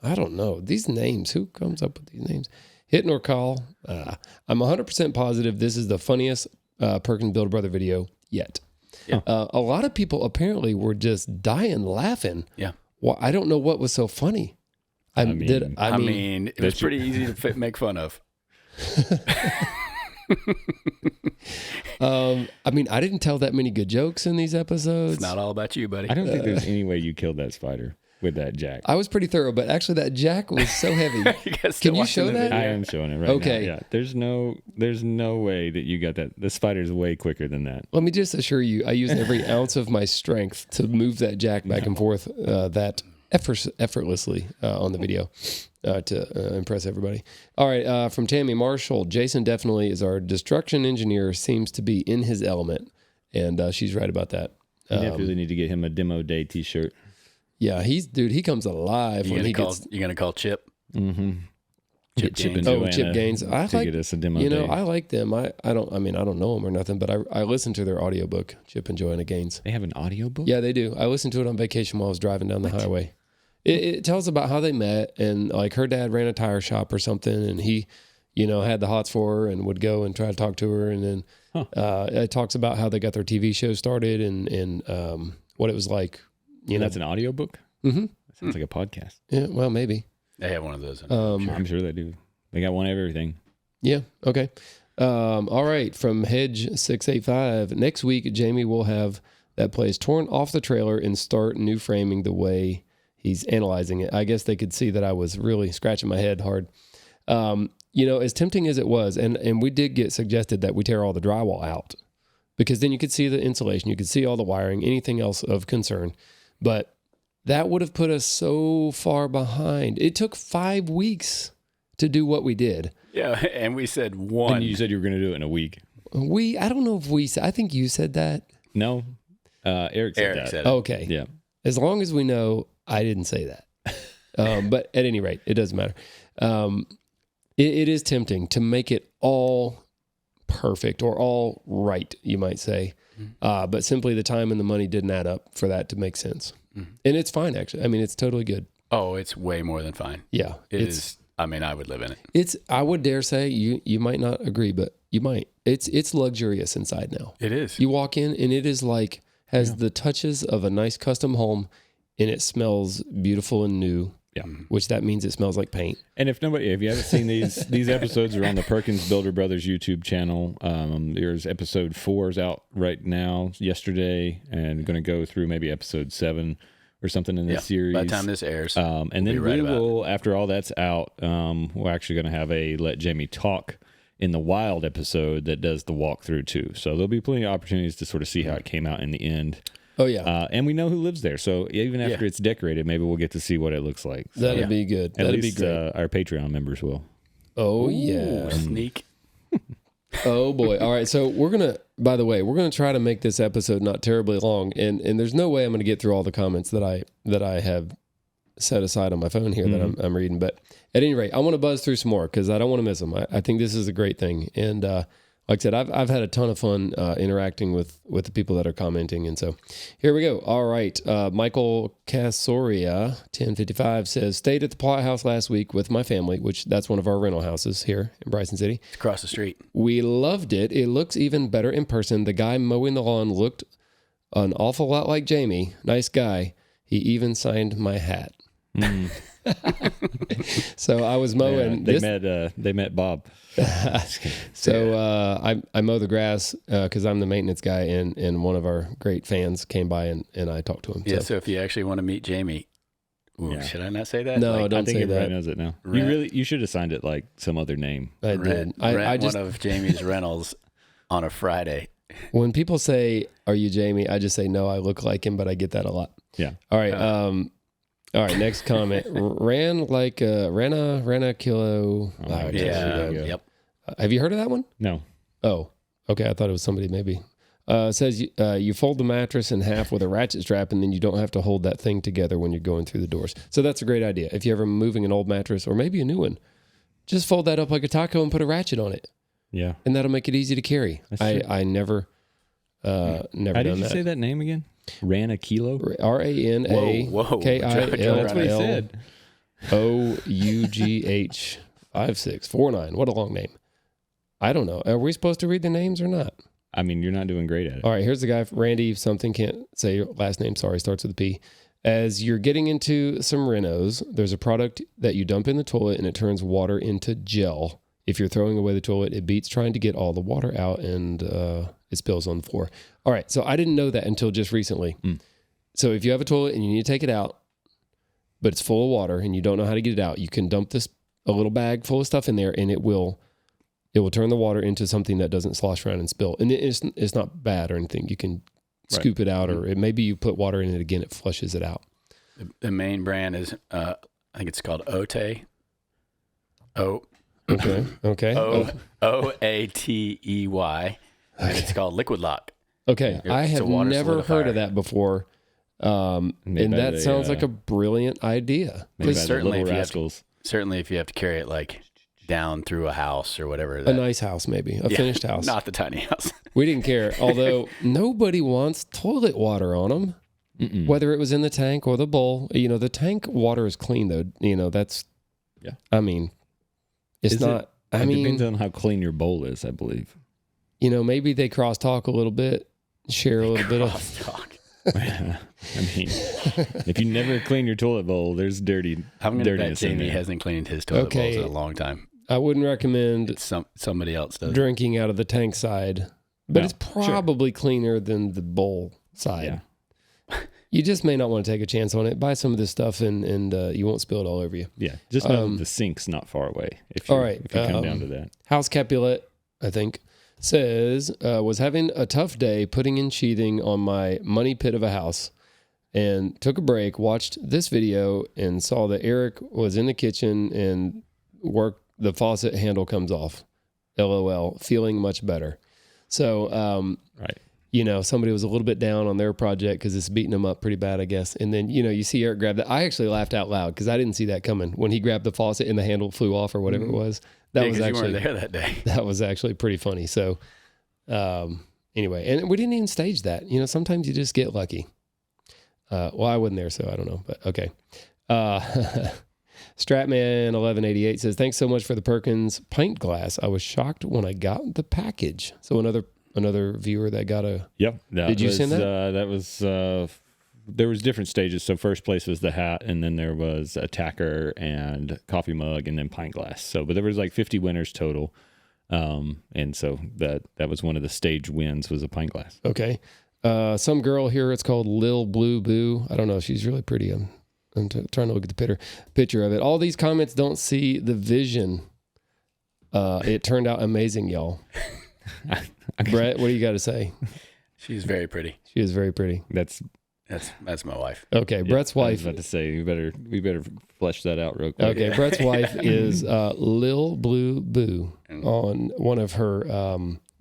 I don't know these names. Who comes up with these names? Hit Norcal. I'm 100% positive this is the funniest Perkins Builder Brother video yet. Yeah. A lot of people apparently were just dying laughing. Yeah. Well, I don't know what was so funny. I mean, it was pretty easy to make fun of. I didn't tell that many good jokes in these episodes. It's not all about you, buddy. I don't think there's any way you killed that spider with that jack. I was pretty thorough, but actually that jack was so heavy. Can you show that? I am showing it right now. Yeah. There's no way that you got that. The spider's way quicker than that. Let me just assure you, I used every ounce of my strength to move that jack back and forth that effortlessly on the video to impress everybody. All right, from Tammy Marshall, Jason definitely is our destruction engineer, seems to be in his element, and she's right about that. You definitely need to get him a demo day t-shirt. Yeah, he comes alive when he gets... You're going to call Chip? Mm-hmm. Chip Gaines. Chip Gaines. I like, get us a demo day. I like them. I don't know them or nothing, but I listen to their audiobook, Chip and Joanna Gaines. They have an audiobook? Yeah, they do. I listened to it on vacation while I was driving down the highway. It tells about how they met, and like her dad ran a tire shop or something, and he, had the hots for her and would go and try to talk to her, and then it talks about how they got their TV show started and what it was like. That's an audiobook? Mm-hmm. That sounds like a podcast. Yeah, well, maybe. They have one of those. I'm sure they do. They got one of everything. Yeah, okay. All right, from Hedge685. Next week, Jamie will have that place torn off the trailer and start new framing the way he's analyzing it. I guess they could see that I was really scratching my head hard. As tempting as it was, and we did get suggested that we tear all the drywall out because then you could see the insulation, you could see all the wiring, anything else of concern. But that would have put us so far behind. It took 5 weeks to do what we did. Yeah, and we said one. And you said you were going to do it in a week. I don't know if I think you said that. No, Eric said that. Said it. Okay. Yeah. As long as we know, I didn't say that. But at any rate, it doesn't matter. It is tempting to make it all perfect or all right, you might say. But simply the time and the money didn't add up for that to make sense. Mm-hmm. And it's fine, actually. I mean, it's totally good. Oh, it's way more than fine. Yeah. It is. I would live in it. I would dare say, you might not agree, but you might. It's luxurious inside now. It is. You walk in and it is like, has the touches of a nice custom home, and it smells beautiful and new. Yeah. Which that means it smells like paint. And if you haven't seen these episodes are on the Perkins Builder Brothers YouTube channel. There's episode 4 is out right now, yesterday, and going to go through maybe episode 7 or something in this series. By the time this airs. And then we will, after all that's out, we're actually going to have a Let Jamie Talk in the Wild episode that does the walkthrough too. So there'll be plenty of opportunities to sort of see how it came out in the end. Oh, yeah. And we know who lives there. So even after it's decorated, maybe we'll get to see what it looks like. So That'd be good. That'd be great. Our Patreon members will. Oh, yeah. Sneak. Oh, boy. All right. So we're going to try to make this episode not terribly long. And there's no way I'm going to get through all the comments that I have set aside on my phone here that I'm reading. But at any rate, I want to buzz through some more because I don't want to miss them. I think this is a great thing. And like I said, I've had a ton of fun interacting with the people that are commenting. And so here we go. All right. Michael Casoria, 1055, says, stayed at the Plot House last week with my family, which that's one of our rental houses here in Bryson City. It's across the street. We loved it. It looks even better in person. The guy mowing the lawn looked an awful lot like Jamie. Nice guy. He even signed my hat. So I was mowing. They met Bob. So I mow the grass because I'm the maintenance guy, and one of our great fans came by and I talked to him. Yeah, so if you actually want to meet Jamie, should I not say that? No, don't I think say everybody that. knows it now. Rent- You should have signed it like some other name. I Rent, did. I just one of Jamie's rentals on a Friday. when people say, "Are you Jamie?" I just say, "No, I look like him," but I get that a lot. Yeah. All right. All right. Next comment. Ran like ran a kilo. Oh my gosh. Yeah. Yeah. Yep. Have you heard of that one? No. Oh, okay. I thought it was somebody maybe. Says you fold the mattress in half with a ratchet strap, and then you don't have to hold that thing together when you're going through the doors. So that's a great idea. If you're ever moving an old mattress or maybe a new one, just fold that up like a taco and put a ratchet on it, Yeah. and that'll make it easy to carry. That's true. I never How done did you that. say that name again? Ran a kilo? Whoa. That's what he said. OUGH 5649. What a long name. I don't know. Are we supposed to read the names or not? I mean, you're not doing great at it. All right, here's the guy, Randy, something, can't say your last name, sorry, starts with a P. As you're getting into some renos, there's a product that you dump in the toilet and it turns water into gel. If you're throwing away the toilet, it beats trying to get all the water out and it spills on the floor. All right, so I didn't know that until just recently. So if you have a toilet and you need to take it out, but it's full of water and you don't know how to get it out, you can dump a little bag full of stuff in there and it will turn the water into something that doesn't slosh around and spill. And it's not bad or anything. You can scoop it out, or maybe you put water in it again, it flushes it out. The main brand is, I think it's called Oatey. Okay. OATEY. And it's called Liquid Lock. Okay. I have never heard of that before. And that sounds like a brilliant idea. Because certainly if you have to carry it like down through a house or whatever. A nice house, maybe. A finished house. Not the tiny house. We didn't care. Although nobody wants toilet water on them. Mm-mm. Whether it was in the tank or the bowl. The tank water is clean, though. That's... Yeah. I mean, it's not... It depends on how clean your bowl is, I believe. Maybe they crosstalk a little bit, share a little bit of... Crosstalk. I mean, if you never clean your toilet bowl, there's dirtiness I'm going to bet in Jamie there. hasn't cleaned his toilet bowls in a long time. I wouldn't recommend Somebody else does. drinking out of the tank side, but No, it's probably cleaner than the bowl side. Yeah. You just may not want to take a chance on it. Buy some of this stuff and you won't spill it all over you. Yeah, just know the sink's not far away. If you come down to that. House Capulet, I think, says, was having a tough day putting in sheathing on my money pit of a house and took a break, watched this video and saw that Eric was in the kitchen and the faucet handle comes off. LOL, feeling much better. So, Right. Somebody was a little bit down on their project because it's beating them up pretty bad, I guess. And then, you see Eric grab that. I actually laughed out loud because I didn't see that coming when he grabbed the faucet and the handle flew off or whatever it was. That was actually, you weren't there that day. That was actually pretty funny. So, anyway, and we didn't even stage that. Sometimes you just get lucky. Well, I wasn't there, so I don't know, but okay. Stratman 1188 says, thanks so much for the Perkins pint glass. I was shocked when I got the package. So another viewer that got a... Yep. Did you send that? That was... there was different stages. So first place was the hat, and then there was a tacker and coffee mug, and then pint glass. But there was like 50 winners total. And so that was one of the stage wins, was a pint glass. Okay. Some girl here, it's called Lil Blue Boo. I don't know. She's really pretty. I'm trying to look at the picture of it. All these comments don't see the vision. It turned out amazing, y'all. Brett, what do you got to say? She's very pretty. She is very pretty. That's my wife. Okay, Yeah, Brett's wife. I was about to say we better flesh that out real quick. Okay, Yeah. Brett's wife is Lil Blue Boo on one of her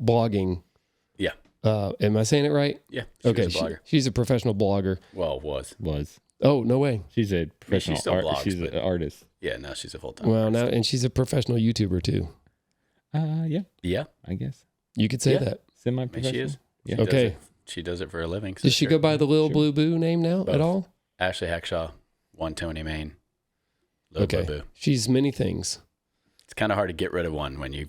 blogging. Yeah. Am I saying it right? Yeah. Okay, She's a blogger. she's a professional blogger. Well, was. Oh, no way. She's a professional still blogs, she's an artist. Yeah, now she's a full-time Well, artist. now, and she's a professional YouTuber too. Yeah, Yeah. I guess. You could say Yeah. that. I mean, Semi-professional. she is. Yeah. She does Okay. it. She does it for a living. Does she go by the Lil Sure. Blue Boo name now Both. at all? Ashley Hackshaw, one Tony Main. Lil Okay. Blue Boo. She's many things. It's kind of hard to get rid of one when you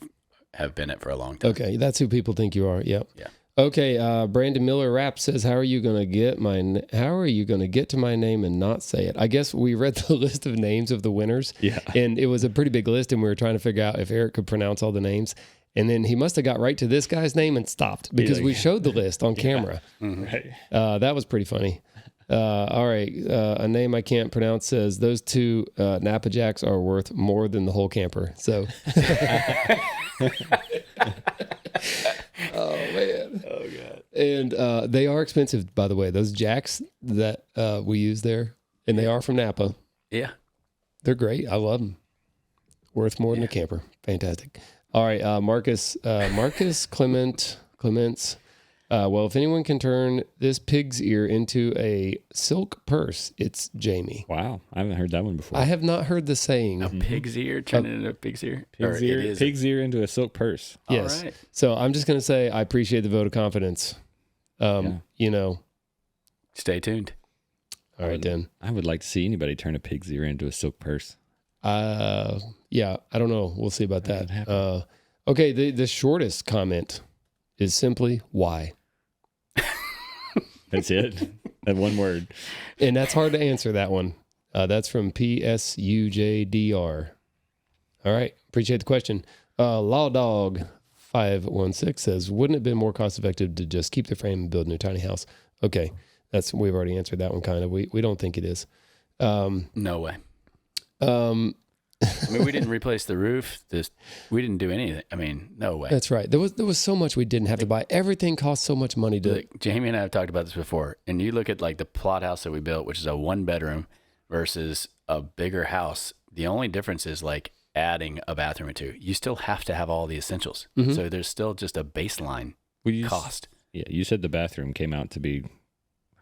have been it for a long time. Okay, that's who people think you are. Yep. Yeah. Okay, Brandon Miller Rap says, how are you gonna get to my name and not say it? I guess we read the list of names of the winners. Yeah. And it was a pretty big list, and we were trying to figure out if Eric could pronounce all the names. And then he must have got right to this guy's name and stopped because we showed the list on camera. Right. That was pretty funny. All right, a name I can't pronounce says, those two Napa Jacks are worth more than the whole camper. So. Oh man! Oh god! And they are expensive, by the way. Those jacks that we use there, and they are from Napa. Yeah, they're great. I love them. Worth more than a camper. Fantastic. All right, Marcus Clements. Well, if anyone can turn this pig's ear into a silk purse, it's Jaime. Wow, I haven't heard that one before. I have not heard the saying. A pig's ear turn it into a pig's ear. Pig's ear into a silk purse. Yes. All right. So I'm just going to say I appreciate the vote of confidence. Stay tuned. All right, then. I would like to see anybody turn a pig's ear into a silk purse. Yeah, I don't know. We'll see about that. Okay, the shortest comment is simply why. That's it. That one word. And that's hard to answer, that one. That's from PSUJDR. All right. Appreciate the question. Law Dog 516 says, wouldn't it have been more cost effective to just keep the frame and build a new tiny house? Okay. We've already answered that one kind of. We don't think it is. No way. I mean, we didn't replace the roof. We didn't do anything. I mean, no way. That's right. There was so much we didn't have to buy. Everything cost so much money to. Jaime and I have talked about this before, and you look at like the plot house that we built, which is a 1-bedroom versus a bigger house. The only difference is like adding a bathroom or two. You still have to have all the essentials. Mm-hmm. So there's still just a baseline cost. Yeah, you said the bathroom came out to be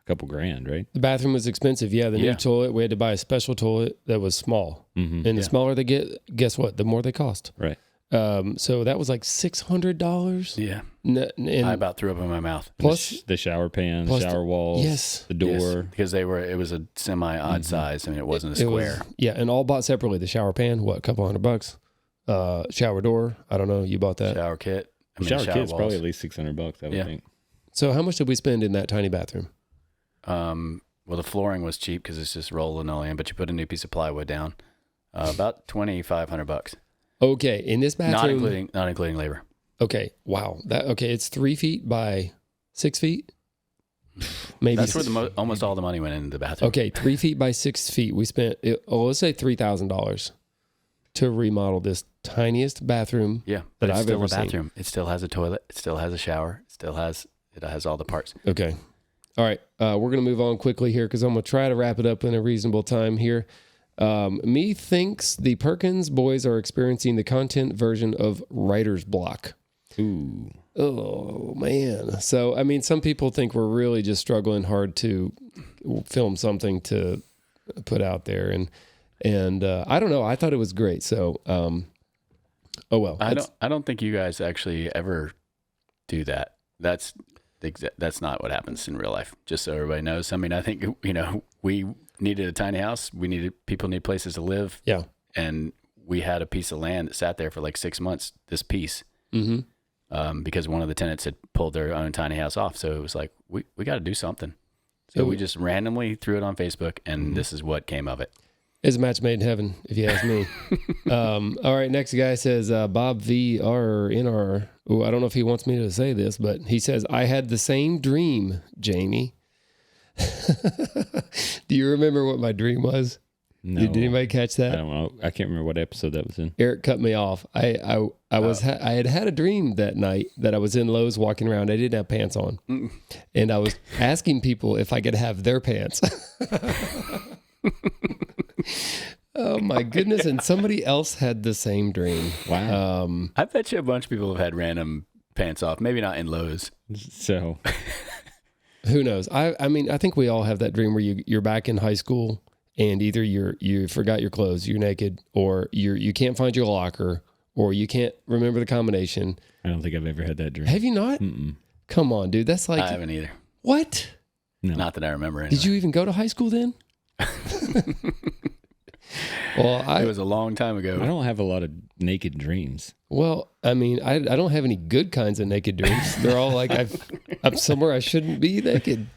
couple grand, right? The bathroom was expensive. Yeah, the new toilet, we had to buy a special toilet that was small. Mm-hmm. And the smaller they get, guess what? The more they cost. Right. So that was like $600. Yeah. And I about threw up in my mouth. Plus the shower pan, the shower walls, the door. Yes, because it was a semi-odd size. I mean, it wasn't a square. And all bought separately. The shower pan, what, a couple $100? Shower door, I don't know. You bought that? Shower kit. Shower kit's probably at least $600, I would think. So how much did we spend in that tiny bathroom? Well, the flooring was cheap because it's just rolled linoleum, but you put a new piece of plywood down. About $2,500. Okay, in this bathroom, not including labor. Okay, wow. It's 3 feet by 6 feet. Maybe that's where almost all the money went into the bathroom. Okay, 3 feet by 6 feet. We spent let's say $3,000 to remodel this tiniest bathroom. Yeah, but it's still a bathroom. It still has a toilet. It still has a shower. It has all the parts. Okay. All right, we're going to move on quickly here because I'm going to try to wrap it up in a reasonable time here. Me thinks the Perkins boys are experiencing the content version of writer's block. Ooh. Oh, man. So, I mean, some people think we're really just struggling hard to film something to put out there. And I don't know. I thought it was great. So, oh, well. I don't think you guys actually ever do that. That's not what happens in real life, just so everybody knows. I mean, I think, we needed a tiny house. People need places to live. Yeah. And we had a piece of land that sat there for like 6 months, this piece, because one of the tenants had pulled their own tiny house off. So it was like, we got to do something. So we just randomly threw it on Facebook, and this is what came of it. It's a match made in heaven, if you ask me. All right, next guy says, Bob VRNR. Oh, I don't know if he wants me to say this, but he says, I had the same dream, Jaime. Do you remember what my dream was? No. Did anybody catch that? I don't know. I can't remember what episode that was in. Eric cut me off. I had a dream that night that I was in Lowe's walking around. I didn't have pants on. And I was asking people if I could have their pants. Oh my goodness. And somebody else had the same dream. Wow. I bet you a bunch of people have had random pants off. Maybe not in Lowe's. So who knows? I mean, I think we all have that dream where you're back in high school and either you forgot your clothes, you're naked, or you can't find your locker, or you can't remember the combination. I don't think I've ever had that dream. Have you not? Mm-mm. Come on, dude. That's like, I haven't either. What? No. Not that I remember. Anyway. Did you even go to high school then? Well, It was a long time ago. I don't have a lot of naked dreams. Well, I mean, I don't have any good kinds of naked dreams. They're all like I'm somewhere I shouldn't be naked.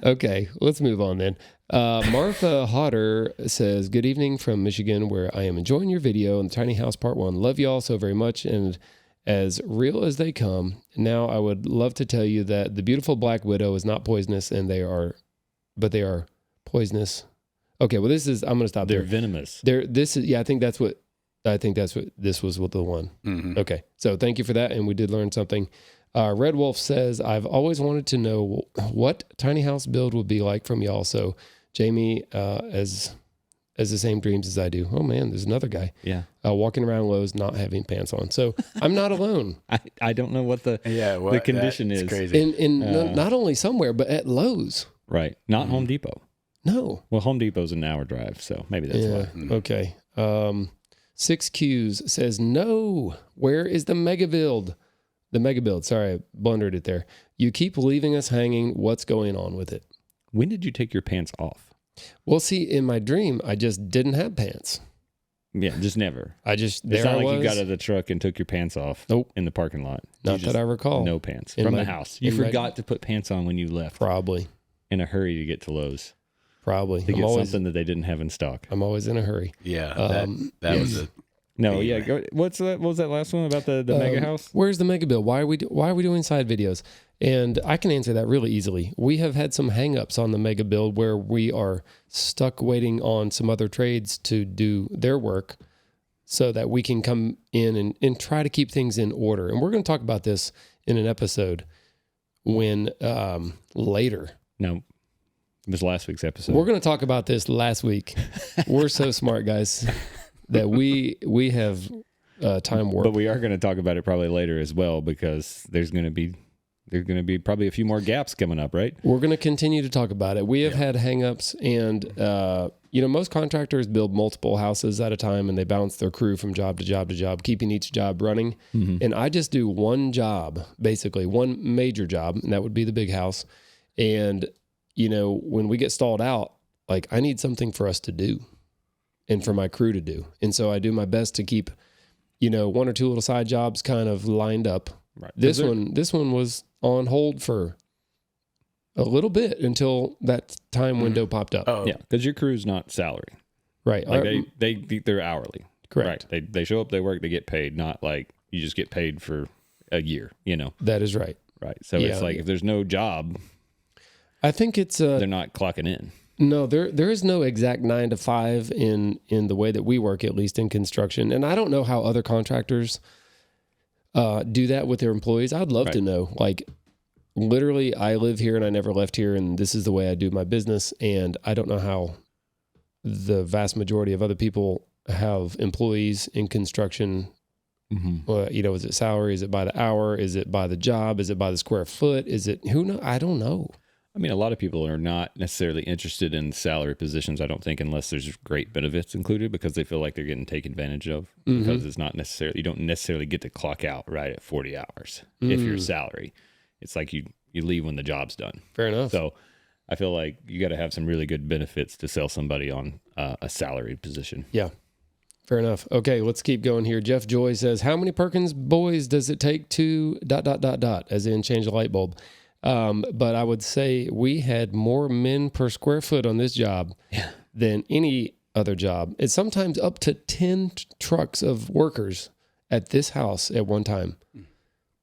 Okay, let's move on then. Martha Hodder says, good evening from Michigan, where I am enjoying your video on the tiny house part 1. Love you all so very much, and as real as they come. Now I would love to tell you that the beautiful black widow is not poisonous, and they are poisonous. Okay, well I'm going to stop They're there. venomous. I think that's what this was with the one. Mm-hmm. Okay, so thank you for that, and we did learn something. Red Wolf says, I've always wanted to know what tiny house build would be like from y'all. So Jamie, as the same dreams as I do. Oh man, there's another guy. Yeah. Walking around Lowe's, not having pants on. So I'm not alone. I don't know what the condition is. Crazy. Not only somewhere, but at Lowe's. Right. Not Home Depot. No. Well, Home Depot's an hour drive, so maybe that's why. Okay. 6Qs says, no, where is the mega build? The mega build. Sorry, I blundered it there. You keep leaving us hanging. What's going on with it? When did you take your pants off? Well, see, in my dream, I just didn't have pants. Yeah, just never. It's not like you got out of the truck and took your pants off. Nope. In the parking lot. Not that I recall. No pants. From the house. You forgot to put pants on when you left. Probably. In a hurry to get to Lowe's. Probably. To get something that they didn't have in stock. I'm always in a hurry. Yeah, that was a... No, yeah. What was that last one about the mega house? Where's the mega build? Why are we doing side videos? And I can answer that really easily. We have had some hangups on the mega build where we are stuck waiting on some other trades to do their work so that we can come in and try to keep things in order. And we're going to talk about this in an episode when later. No, it was last week's episode. We're going to talk about this last week. We're so smart, guys, that we have time warp. But we are going to talk about it probably later as well, because there's going to be probably a few more gaps coming up, right? We're going to continue to talk about it. We have had hangups, and most contractors build multiple houses at a time, and they bounce their crew from job to job to job, keeping each job running. Mm-hmm. And I just do one job, basically one major job, and that would be the big house. And when we get stalled out, like, I need something for us to do and for my crew to do. And so I do my best to keep, one or two little side jobs kind of lined up. Right. This one was on hold for a little bit until that time window popped up. Oh. Yeah, because your crew's not salary. Right. Like they're hourly. Correct. Right. They show up, they work, they get paid, not like you just get paid for a year, That is right. Right. So it's like if there's no job, I think it's they're not clocking in. No, there is no exact 9 to 5 in the way that we work, at least in construction. And I don't know how other contractors do that with their employees. I'd love to know. Like, literally, I live here and I never left here, and this is the way I do my business. And I don't know how the vast majority of other people have employees in construction. Mm-hmm. Is it salary? Is it by the hour? Is it by the job? Is it by the square foot? Is it who knows? I don't know. I mean, a lot of people are not necessarily interested in salary positions, I don't think, unless there's great benefits included, because they feel like they're getting taken advantage of. Mm-hmm. Because it's not necessarily, you don't necessarily get to clock out right at 40 hours if you're salary. It's like you leave when the job's done. Fair enough. So I feel like you got to have some really good benefits to sell somebody on a salaried position. Yeah. Fair enough. Okay, let's keep going here. Jeff Joy says, how many Perkins boys does it take to ... as in change a light bulb? But I would say we had more men per square foot on this job than any other job. It's sometimes up to 10 trucks of workers at this house at one time.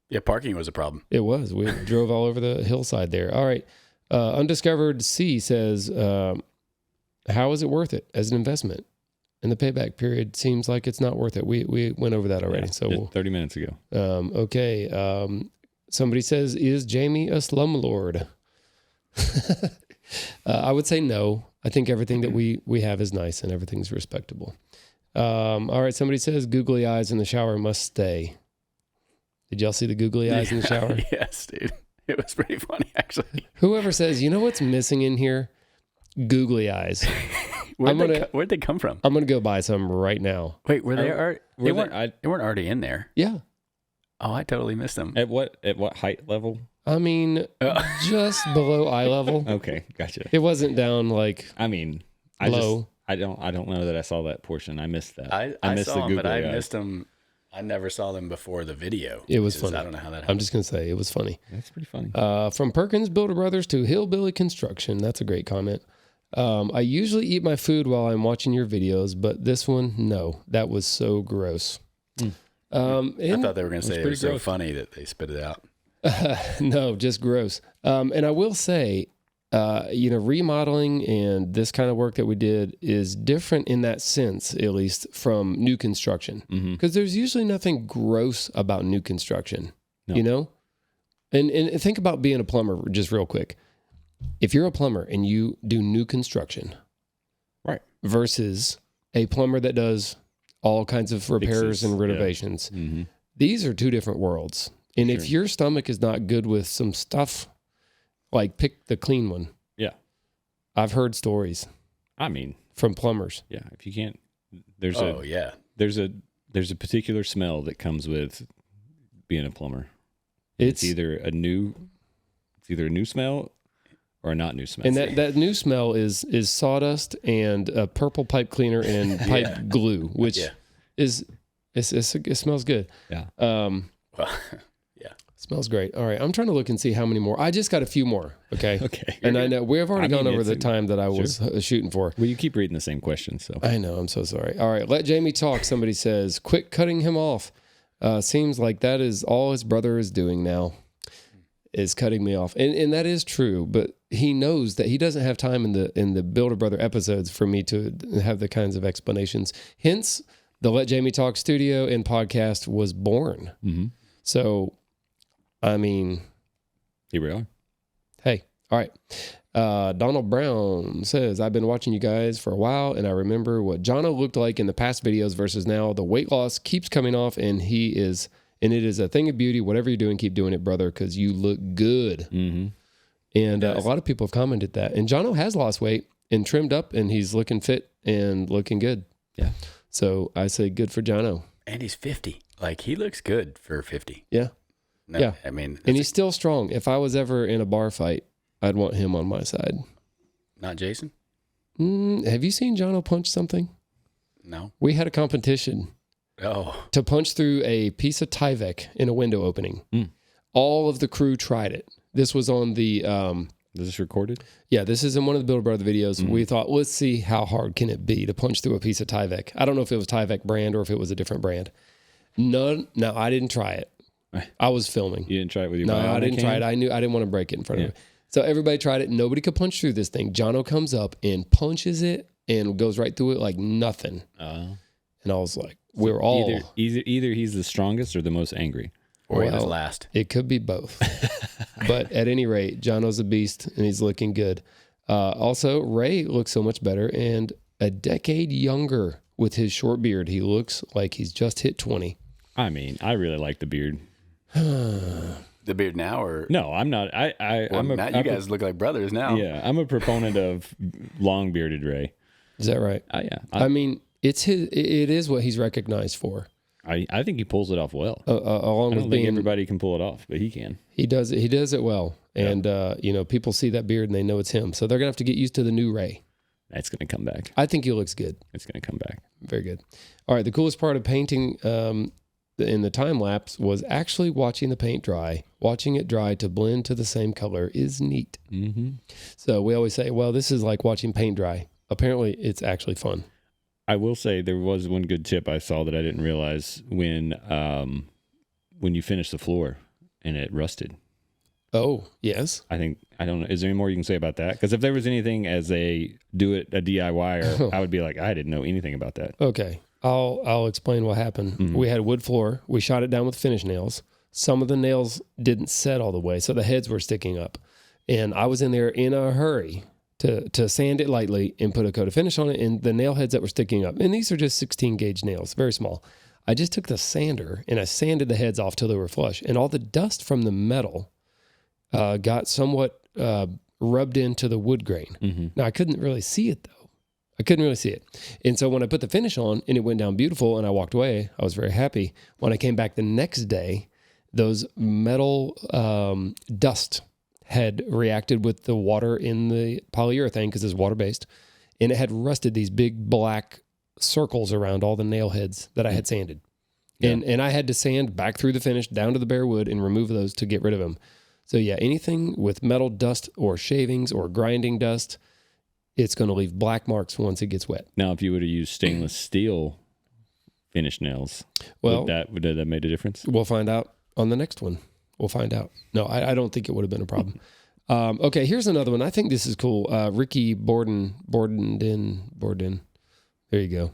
Yeah, parking was a problem. It was. We drove all over the hillside there. All right. Undiscovered C says, how is it worth it as an investment? And the payback period seems like it's not worth it. We went over that already. So 30 minutes ago. Okay. Somebody says, is Jamie a slumlord? I would say no. I think everything that we have is nice and everything's respectable. All right. Somebody says googly eyes in the shower must stay. Did y'all see the googly eyes in the shower? Yes, dude. It was pretty funny, actually. Whoever says, what's missing in here? Googly eyes. Where'd they come from? I'm going to go buy some right now. Wait, they weren't already in there? Yeah. Oh, I totally missed them. At what height level? I mean, just below eye level. Okay, gotcha. It wasn't down like I mean, low. I don't know that I saw that portion. I missed that. I missed saw the them, but I googly eyes. missed them. I never saw them before the video. It was which is- funny. I don't know how that I'm happened. just going to say it was funny. That's pretty funny. From Perkins Builder Brothers to Hillbilly Construction. That's a great comment. I usually eat my food while I'm watching your videos, but this one, no. That was so gross. I thought they were going to say it was so gross. funny that they spit it out. No, just gross. And I will say, remodeling and this kind of work that we did is different in that sense, at least from new construction, because there's usually nothing gross about new construction, No. And think about being a plumber just real quick. If you're a plumber and you do new construction, Right. versus a plumber that does all kinds of repairs Fixes, and yeah. renovations, Mm-hmm. these are two different worlds. And if your stomach is not good with some stuff, like pick the clean one. Yeah. I've heard stories I mean, from plumbers. yeah. If you can't, there's a particular smell that comes with being a plumber. It's either a new smell or a not new smell. And that new smell is sawdust and a purple pipe cleaner and pipe glue, which it smells good. Yeah. Smells great. All right. I'm trying to look and see how many more. I just got a few more. Okay. Okay. And I know we've already gone over the time that I was shooting for. Well, you keep reading the same question, so. I know. I'm so sorry. All right. Let Jamie talk. Somebody says, quit cutting him off. Seems like that is all his brother is doing now, is cutting me off. And that is true, but he knows that he doesn't have time in the Builder Brother episodes for me to have the kinds of explanations. Hence, the Let Jamie Talk studio and podcast was born. Mm-hmm. So, I mean, Here we are. hey, all right. Donald Brown says, I've been watching you guys for a while, and I remember what Jono looked like in the past videos versus now. The weight loss keeps coming off, and it is a thing of beauty. Whatever you're doing, keep doing it, brother, because you look good. Mm-hmm. And a lot of people have commented that. And Jono has lost weight and trimmed up, and he's looking fit and looking good. Yeah. So I say good for Jono. And he's 50. Like, he looks good for 50. Yeah. No, Yeah. I mean, And he's still strong. If I was ever in a bar fight, I'd want him on my side. not Jason? Have you seen Jono punch something? No. We had a competition Oh, to punch through a piece of Tyvek in a window opening. All of the crew tried it. This was on the... Is this recorded? Yeah, this is in one of the Builder Brother videos. We thought, let's see how hard can it be to punch through a piece of Tyvek. I don't know if it was Tyvek brand or if it was a different brand. No, I didn't try it. I was filming. You didn't try it with your No, Bionic I didn't try hand? it. I knew I didn't want to break it in front of me. So everybody tried it. Nobody could punch through this thing. Jono comes up and punches it and goes right through it like nothing. And I was like, we're all... Either he's the strongest or the most angry. or he was Well, last. It could be both. But at any rate, Jono's a beast and he's looking good. Also, Ray looks so much better and a decade younger with his short beard. He looks like he's just hit 20. I mean, I really like the beard. The beard now, or No, I'm not. now you guys look like brothers now. Yeah, I'm a proponent of long bearded Ray. Is that right? Yeah, I mean, it is what he's recognized for. I think he pulls it off well. Along I with don't think being, everybody can pull it off, but he can. he does it well. And, people see that beard and they know it's him. So they're going to have to get used to the new Ray. That's going to come back. I think he looks good. It's going to come back. Very good. All right. The coolest part of painting in the time lapse was actually watching the paint dry. Watching it dry to blend to the same color is neat. Mm-hmm. So we always say, well, this is like watching paint dry. Apparently, it's actually fun. I will say there was one good tip I saw that I didn't realize when you finish the floor and it rusted. Oh, yes. I don't know. Is there any more you can say about that? Because if there was anything as a DIYer, I would be like, I didn't know anything about that. Okay. I'll explain what happened. Mm-hmm. We had wood floor. We shot it down with finish nails. Some of the nails didn't set all the way, so the heads were sticking up. And I was in there in a hurry to sand it lightly and put a coat of finish on it, and the nail heads that were sticking up, and these are just 16 gauge nails, very small. I just took the sander and I sanded the heads off till they were flush, and all the dust from the metal got somewhat rubbed into the wood grain. Mm-hmm. Now, I couldn't really see it, though. I couldn't really see it. And so when I put the finish on and it went down beautiful and I walked away, I was very happy. When I came back the next day, those metal dust had reacted with the water in the polyurethane because it's water-based, and it had rusted these big black circles around all the nail heads that I had sanded. Yeah. And I had to sand back through the finish down to the bare wood and remove those to get rid of them. So yeah, anything with metal dust or shavings or grinding dust, it's going to leave black marks once it gets wet. Now, if you would have used stainless steel finish nails, Well, would that made a difference? we'll find out on the next one. We'll find out. No, I don't think it would have been a problem. Okay, here's another one. I think this is cool. Ricky Borden. There you go.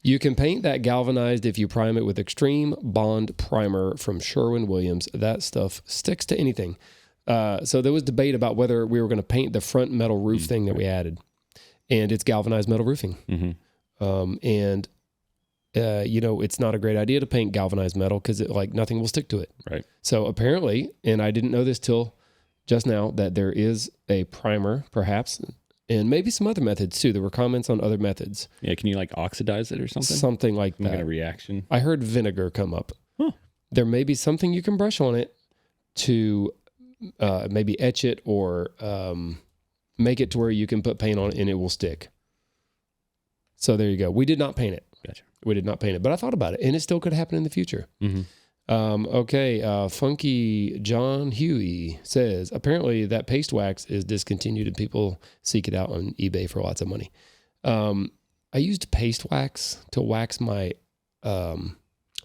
You can paint that galvanized if you prime it with Extreme Bond Primer from Sherwin-Williams. That stuff sticks to anything. So there was debate about whether we were going to paint the front metal roof thing that we added. And it's galvanized metal roofing. It's not a great idea to paint galvanized metal because nothing will stick to it. Right. So apparently, and I didn't know this till just now, that there is a primer, perhaps, and maybe some other methods too. There were comments on other methods. Yeah, can you oxidize it or something? Something like Some that. kind of reaction. I heard vinegar come up. Huh. There may be something you can brush on it to maybe etch it or make it to where you can put paint on it and it will stick. So there you go. We did not paint it. Gotcha. We did not paint it, but I thought about it, and it still could happen in the future. Mm-hmm. Funky John Huey says, apparently that paste wax is discontinued and people seek it out on eBay for lots of money. I used paste wax to wax my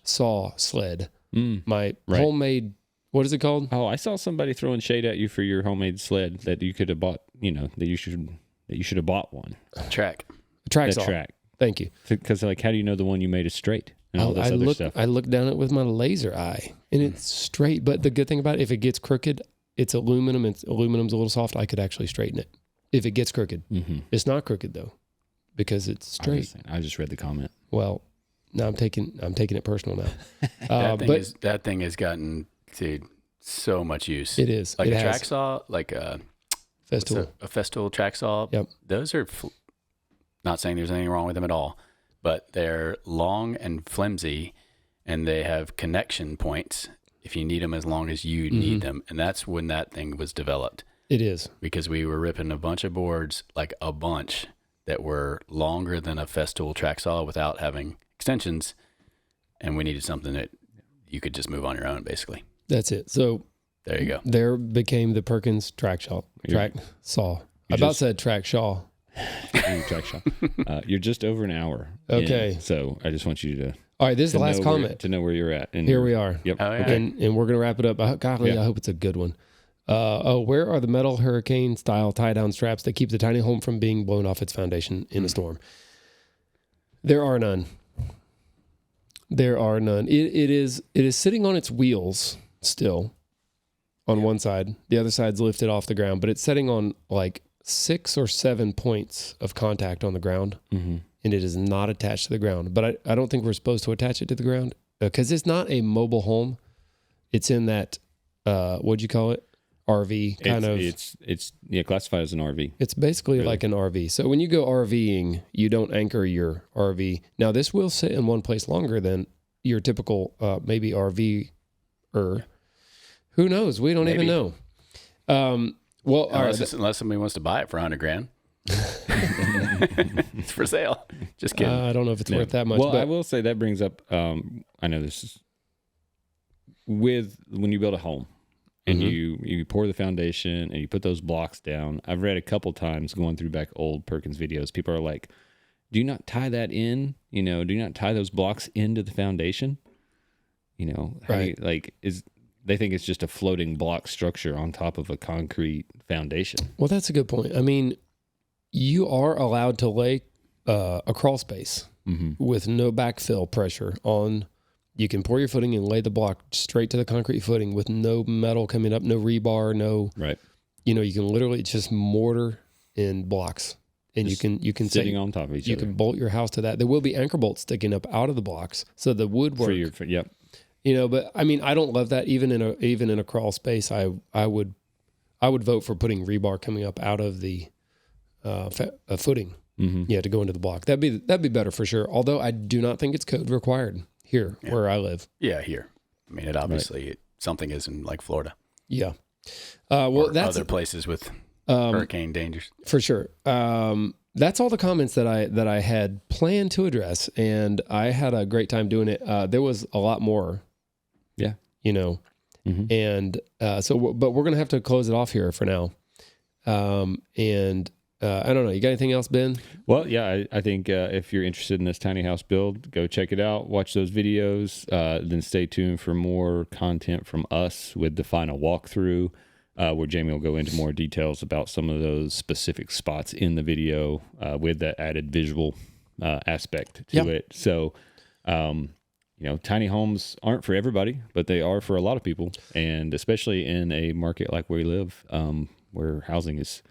saw sled, my homemade, what is it called? Oh, I saw somebody throwing shade at you for your homemade sled that you could have bought, that you should have bought one. Track. A track The saw. track. Thank you. Because how do you know the one you made is straight? And all this other stuff. I looked down it with my laser eye, and it's straight. But the good thing about it, if it gets crooked, it's aluminum. And aluminum's a little soft. I could actually straighten it if it gets crooked. Mm-hmm. It's not crooked though, because it's straight. I just read the comment. Well, now I'm taking it personal now. That thing has gotten so much use. It is like it a has. track saw, like a Festool track saw. Yep. Those are not saying there's anything wrong with them at all, but they're long and flimsy, and they have connection points if you need them as long as you need them. And that's when that thing was developed. It is. Because we were ripping a bunch of boards, like a bunch, that were longer than a Festool track saw without having extensions, and we needed something that you could just move on your own, basically. That's it. So there you go. There became the Perkins track saw. I about said track shaw. Track saw. You're just over an hour. Okay. So I just want you to. All right, this is the last comment. To know where you're at. And here we are. Yep. Oh, yeah. Okay. And we're going to wrap it up. Golly, I hope it's a good one. Where are the metal hurricane style tie down straps that keep the tiny home from being blown off its foundation in a storm? There are none. There are none. It is sitting on its wheels still on one side. The other side's lifted off the ground, but it's sitting on like 6 or 7 points of contact on the ground, and it is not attached to the ground. But I don't think we're supposed to attach it to the ground because it's not a mobile home. It's in that, what'd you call it? RV kind of. It's classified as an RV. It's basically like an RV. So when you go RVing, you don't anchor your RV. Now this will sit in one place longer than your typical maybe RV-er. Who knows? We don't even know. Well, unless somebody wants to buy it for $100,000. It's for sale. Just kidding. I don't know if it's worth that much. Well, but I will say that brings up. I know this is when you build a home and you pour the foundation and you put those blocks down. I've read a couple times going through back old Perkins videos. People are like, "Do you not tie that in? Do you not tie those blocks into the foundation? Right? They think it's just a floating block structure on top of a concrete foundation." Well, that's a good point. I mean, you are allowed to lay a crawl space with no backfill pressure on. You can pour your footing and lay the block straight to the concrete footing with no metal coming up, no rebar, no. Right. You can literally just mortar in blocks, and just you can sitting on top of each other. You can bolt your house to that. There will be anchor bolts sticking up out of the blocks, so the wood work. Yep. But I mean, I don't love that. Even in a crawl space, I would vote for putting rebar coming up out of the footing. To go into the block. That'd be better for sure. Although I do not think it's code required here where I live. Yeah, here. I mean, something is in like Florida. Yeah. That's other places with hurricane dangers. For sure. That's all the comments that I had planned to address, and I had a great time doing it. There was a lot more. Yeah. And but we're gonna have to close it off here for now. I don't know. You got anything else, Ben? Well, yeah, I think if you're interested in this tiny house build, go check it out. Watch those videos. Then stay tuned for more content from us with the final walkthrough, where Jaime will go into more details about some of those specific spots in the video with that added visual aspect to it. So, tiny homes aren't for everybody, but they are for a lot of people, and especially in a market like where we live, where housing is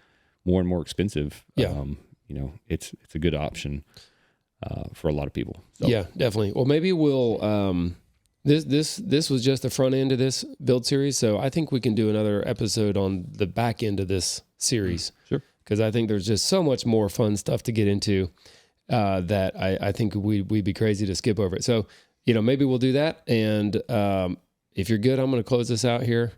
more and more expensive. It's a good option for a lot of people. So. Yeah, definitely. Well, maybe we'll this was just the front end of this build series, so I think we can do another episode on the back end of this series. Sure. Because I think there's just so much more fun stuff to get into that I think we'd be crazy to skip over it. So, maybe we'll do that. And if you're good, I'm going to close this out here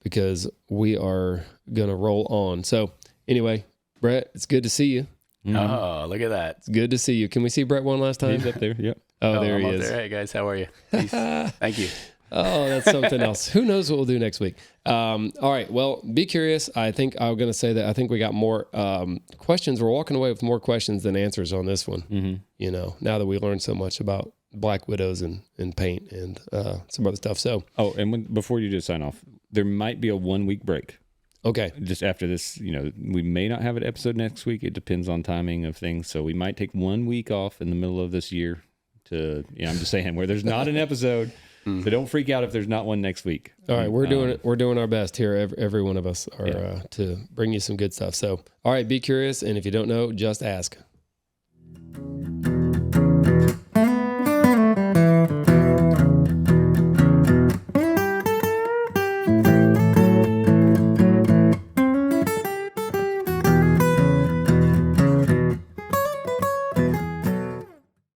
because we are going to roll on. So anyway, Brett, it's good to see you. Oh, look at that. It's good to see you. Can we see Brett one last time? He's up there. Yep. Oh, there he I'm up is. there. Hey guys, how are you? Peace. Thank you. Oh, that's something else. Who knows what we'll do next week? All right. Well, be curious. I think I'm going to say that I think we got more questions. We're walking away with more questions than answers on this one. Mm-hmm. Now that we learned so much about Black Widows and paint and some other stuff. So, before you just sign off, there might be a 1 week break. Okay. Just after this, we may not have an episode next week. It depends on timing of things. So we might take 1 week off in the middle of this year I'm just saying where there's not an episode. So don't freak out if there's not one next week. All right. We're doing our best here. Every one of us are to bring you some good stuff. So, all right, be curious. And if you don't know, just ask.